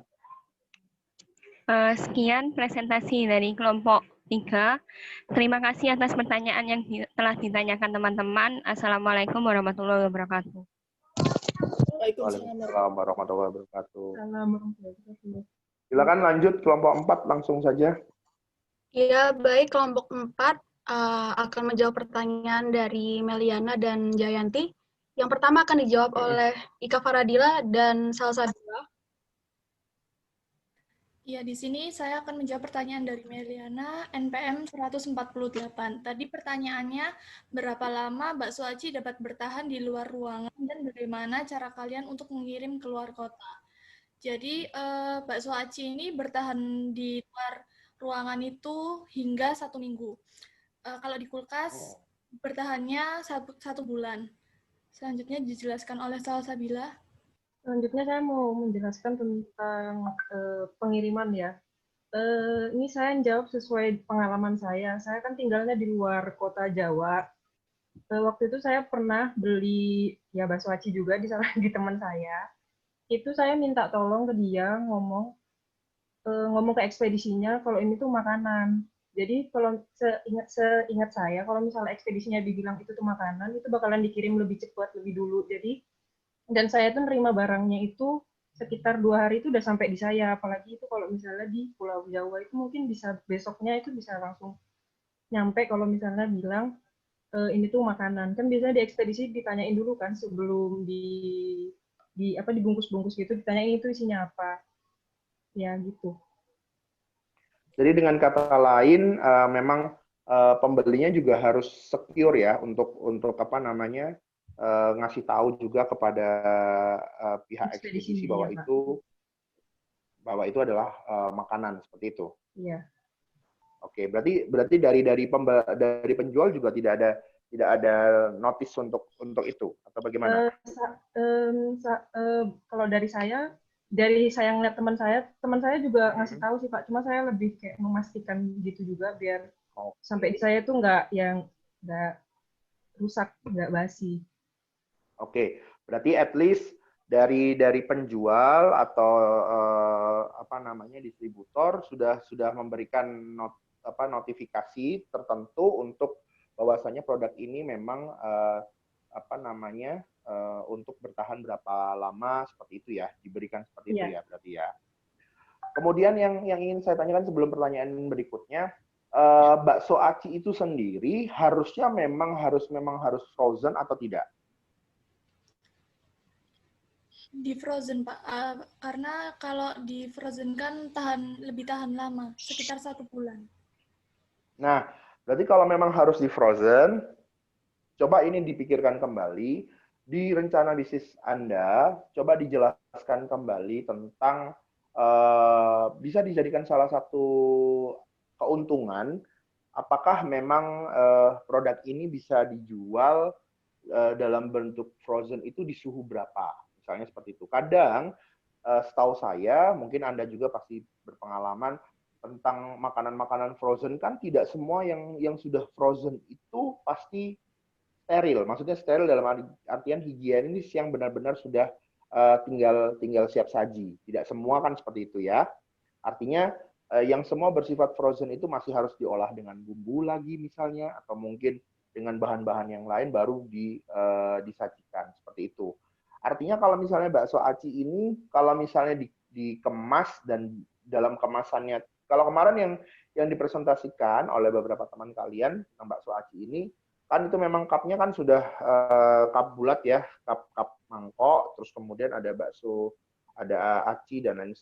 S19: Sekian presentasi dari kelompok 3. Terima kasih atas pertanyaan yang telah ditanyakan teman-teman. Assalamualaikum warahmatullahi wabarakatuh.
S1: Waalaikumsalam warahmatullahi wabarakatuh. Silakan lanjut kelompok 4 langsung saja.
S9: Ya, baik, kelompok 4 akan menjawab pertanyaan dari Meliana dan Jayanti. Yang pertama akan dijawab oleh Ika Faradila dan Salsabila.
S7: Ya, di sini saya akan menjawab pertanyaan dari Meliana, NPM 148. Tadi pertanyaannya, berapa lama bakso aci dapat bertahan di luar ruangan dan bagaimana cara kalian untuk mengirim keluar kota? Jadi, bakso aci ini bertahan di luar ruangan itu hingga 1 minggu. Kalau di kulkas, bertahannya 1 bulan. Selanjutnya dijelaskan oleh Salsabila.
S17: Selanjutnya saya mau menjelaskan tentang pengiriman ya. Ini saya jawab sesuai pengalaman saya. Saya kan tinggalnya di luar kota Jawa. Waktu itu saya pernah beli ya bakso aci juga di teman saya. Itu saya minta tolong ke dia ngomong ke ekspedisinya kalau ini tuh makanan. Jadi kalau seingat saya kalau misalnya ekspedisinya dibilang itu tuh makanan, itu bakalan dikirim lebih cepat, lebih dulu. Jadi dan saya tuh nerima barangnya itu sekitar 2 hari itu udah sampai di saya. Apalagi itu kalau misalnya di Pulau Jawa itu mungkin bisa besoknya itu bisa langsung nyampe kalau misalnya bilang ini tuh makanan. Kan biasanya di ekspedisi ditanyain dulu kan sebelum dibungkus-bungkus gitu, ditanyain itu isinya apa. Ya gitu.
S1: Jadi dengan kata lain memang pembelinya juga harus secure ya untuk ngasih tahu juga kepada pihak ekspedisi bahwa
S17: ya,
S1: itu adalah makanan seperti itu.
S17: Iya.
S1: Oke, berarti dari penjual juga tidak ada notice untuk itu atau bagaimana?
S17: Kalau dari saya ngeliat teman saya juga ngasih tahu sih Pak. Cuma saya lebih kayak memastikan gitu juga biar sampai di saya tuh nggak rusak, nggak basi.
S1: Oke, berarti at least dari penjual atau distributor sudah memberikan notifikasi tertentu untuk bahwasanya produk ini memang untuk bertahan berapa lama seperti itu ya, diberikan seperti itu ya berarti ya. Kemudian yang ingin saya tanyakan sebelum pertanyaan berikutnya, bakso aci itu sendiri harusnya memang harus frozen atau tidak?
S7: Di frozen Pak, karena kalau di frozen kan lebih tahan lama, sekitar 1 bulan.
S1: Nah, berarti kalau memang harus di frozen, coba ini dipikirkan kembali di rencana bisnis Anda, coba dijelaskan kembali tentang bisa dijadikan salah satu keuntungan, apakah memang produk ini bisa dijual dalam bentuk frozen itu di suhu berapa? Misalnya seperti itu. Kadang setahu saya, mungkin Anda juga pasti berpengalaman tentang makanan-makanan frozen kan tidak semua yang sudah frozen itu pasti steril. Maksudnya steril dalam artian higienis yang benar-benar sudah tinggal siap saji. Tidak semua kan seperti itu ya. Artinya yang semua bersifat frozen itu masih harus diolah dengan bumbu lagi misalnya, atau mungkin dengan bahan-bahan yang lain baru disajikan seperti itu. Artinya kalau misalnya bakso aci ini kalau misalnya dikemas dan dalam kemasannya, kalau kemarin yang dipresentasikan oleh beberapa teman kalian tentang bakso aci ini kan itu memang cupnya kan sudah cup bulat ya, cup mangkok, terus kemudian ada bakso, ada aci dan lain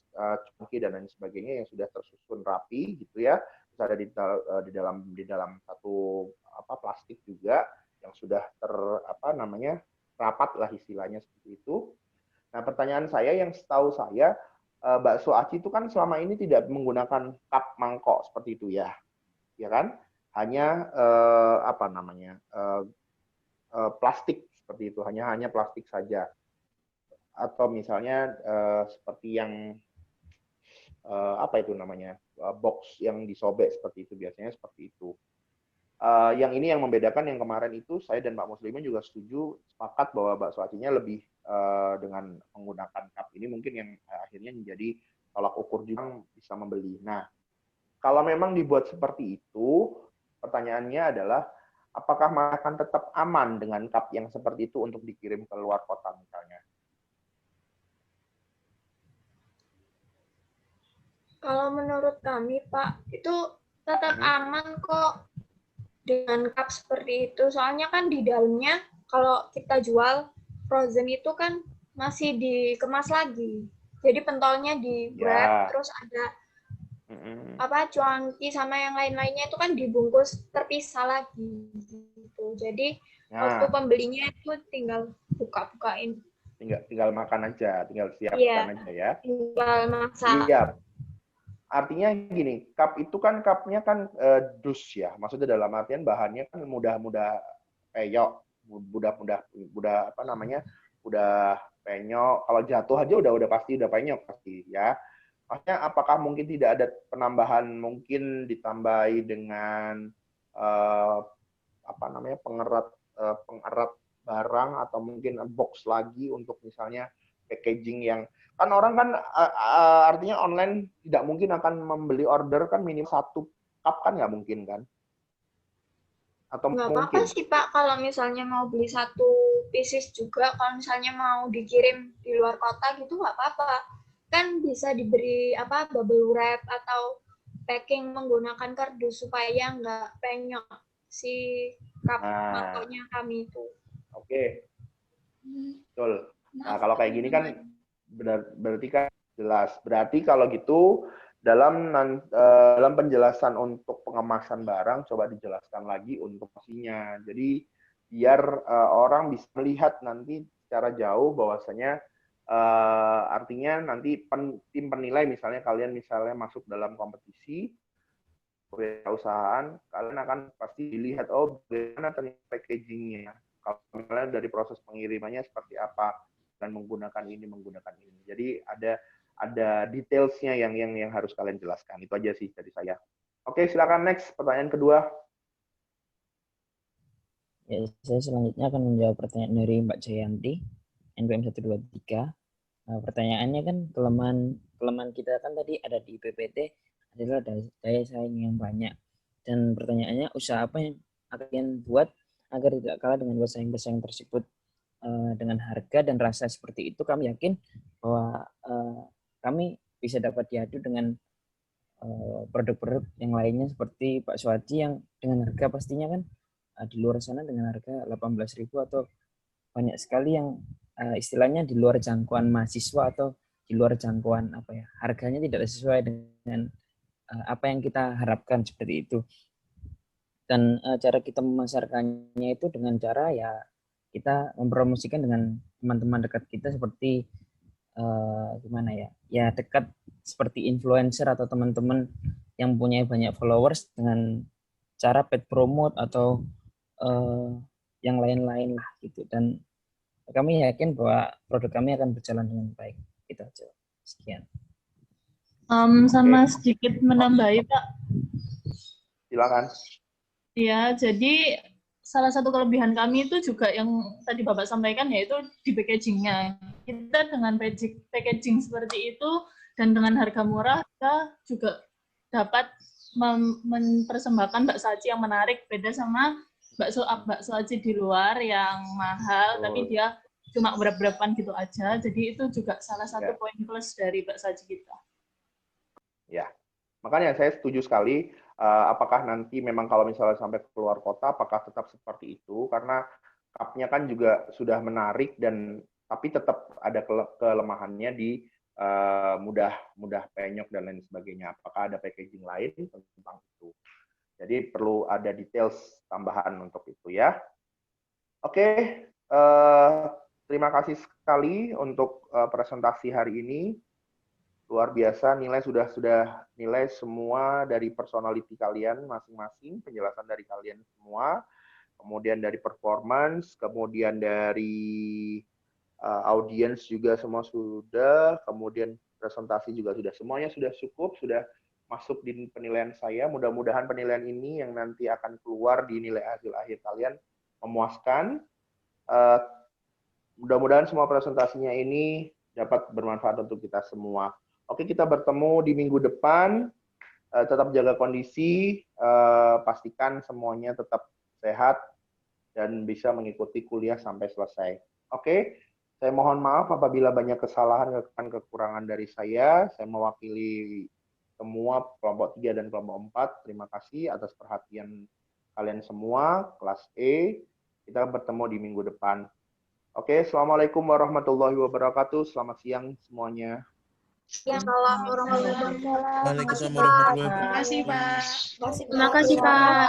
S1: congki dan lain sebagainya yang sudah tersusun rapi gitu ya. Terus ada di dalam satu plastik juga yang sudah rapat lah istilahnya seperti itu. Nah, pertanyaan saya yang setahu saya bakso aci itu kan selama ini tidak menggunakan cup mangkok seperti itu ya. Ya kan? Hanya plastik seperti itu, hanya plastik saja, atau misalnya seperti yang box yang disobek seperti itu, biasanya seperti itu. Yang ini yang membedakan, yang kemarin itu saya dan Pak Muslimin juga sepakat bahwa bakso acinya lebih dengan menggunakan cup ini mungkin yang akhirnya menjadi tolak ukur juga bisa membeli. Nah, kalau memang dibuat seperti itu, pertanyaannya adalah apakah akan tetap aman dengan cup yang seperti itu untuk dikirim ke luar kota misalnya?
S10: Kalau menurut kami, Pak, itu tetap aman kok dengan cup seperti itu. Soalnya kan di dalamnya kalau kita jual frozen itu kan masih dikemas lagi. Jadi pentolnya di wrap, terus ada cuanki sama yang lain-lainnya itu kan dibungkus terpisah lagi gitu. Jadi waktu pembelinya itu tinggal buka-bukain.
S1: Tinggal makan aja, tinggal siapkan aja ya.
S10: Tinggal masak.
S1: Iya. Artinya gini, cup itu kan cupnya kan dus ya. Maksudnya dalam artian bahannya kan mudah peyok, mudah penyok. Kalau jatuh aja udah pasti penyok pasti ya. Maksudnya apakah mungkin tidak ada penambahan, mungkin ditambahi dengan pengerat barang, atau mungkin box lagi untuk misalnya packaging yang kan orang kan artinya online tidak mungkin akan membeli order kan minimal 1 cup kan, nggak mungkin kan? Atau
S10: nggak
S1: mungkin?
S10: apa-apa sih Pak, kalau misalnya mau beli 1 pieces juga, kalau misalnya mau dikirim di luar kota gitu nggak apa-apa. Kan bisa diberi bubble wrap atau packing menggunakan kardus supaya nggak penyok si cup mangkoknya kami itu.
S1: Oke. Betul. Nah, kalau kayak gini kan berarti kan jelas. Berarti kalau gitu dalam penjelasan untuk pengemasan barang coba dijelaskan lagi untuk pastinya. Jadi biar orang bisa melihat nanti secara jauh bahwasanya artinya nanti tim penilai, misalnya kalian masuk dalam kompetisi perusahaan, kalian akan pasti dilihat bagaimana ternyata packagingnya, kalau misalnya dari proses pengirimannya seperti apa, dan menggunakan ini. Jadi ada detailsnya yang harus kalian jelaskan. Itu aja sih dari saya. Oke, silakan next, pertanyaan kedua.
S11: Ya, saya selanjutnya akan menjawab pertanyaan dari Mbak Jayanti, NPM 123. Nah, pertanyaannya kan kelemahan kita kan tadi ada di PPT adalah daya saing yang banyak. Dan pertanyaannya, usaha apa yang akan buat agar tidak kalah dengan pesaing-pesaing tersebut dengan harga dan rasa seperti itu? Kami yakin bahwa kami bisa dapat diadu dengan produk-produk yang lainnya seperti bakso aci yang dengan harga pastinya kan di luar sana dengan harga 18.000 atau banyak sekali yang istilahnya di luar jangkauan mahasiswa atau di luar jangkauan harganya tidak sesuai dengan apa yang kita harapkan seperti itu. Dan cara kita memasarkannya itu dengan cara ya kita mempromosikan dengan teman-teman dekat kita seperti dekat seperti influencer atau teman-teman yang punya banyak followers dengan cara paid promote atau yang lain-lain lah gitu. Dan kami yakin bahwa produk kami akan berjalan dengan baik. Itu aja. Sekian.
S17: Sama sedikit menambahi, Pak.
S1: Silakan.
S17: Ya, jadi salah satu kelebihan kami itu juga yang tadi Bapak sampaikan, yaitu di packaging-nya. Kita dengan packaging seperti itu dan dengan harga murah, kita juga dapat mempersembahkan bakso aci yang menarik, beda sama bakso aci di luar yang mahal, tapi dia cuma berapa-berapaan gitu aja. Jadi itu juga salah satu poin plus dari bakso aci kita.
S1: Ya, makanya saya setuju sekali. Apakah nanti memang kalau misalnya sampai keluar kota, apakah tetap seperti itu? Karena cupnya kan juga sudah menarik dan tapi tetap ada kelemahannya di mudah penyok dan lain sebagainya. Apakah ada packaging lain tentang itu? Jadi perlu ada details tambahan untuk itu ya. Oke, terima kasih sekali untuk presentasi hari ini. Luar biasa, nilai sudah nilai semua dari personality kalian masing-masing, penjelasan dari kalian semua, kemudian dari performance, kemudian dari audience juga semua sudah, kemudian presentasi juga sudah, semuanya sudah cukup, sudah masuk di penilaian saya. Mudah-mudahan penilaian ini yang nanti akan keluar di nilai hasil akhir kalian memuaskan. Mudah-mudahan semua presentasinya ini dapat bermanfaat untuk kita semua. Oke, kita bertemu di minggu depan. Tetap jaga kondisi, pastikan semuanya tetap sehat dan bisa mengikuti kuliah sampai selesai. Oke, saya mohon maaf apabila banyak kesalahan dan kekurangan dari saya. Saya mewakili semua kelompok 3 dan kelompok 4. Terima kasih atas perhatian kalian semua, kelas E. Kita bertemu di minggu depan. Oke, Assalamualaikum warahmatullahi wabarakatuh. Selamat siang semuanya.
S10: Assalamualaikum warahmatullahi wabarakatuh.
S12: Waalaikumsalam warahmatullahi
S10: Terima kasih, Pak.
S15: Terima kasih, Pak.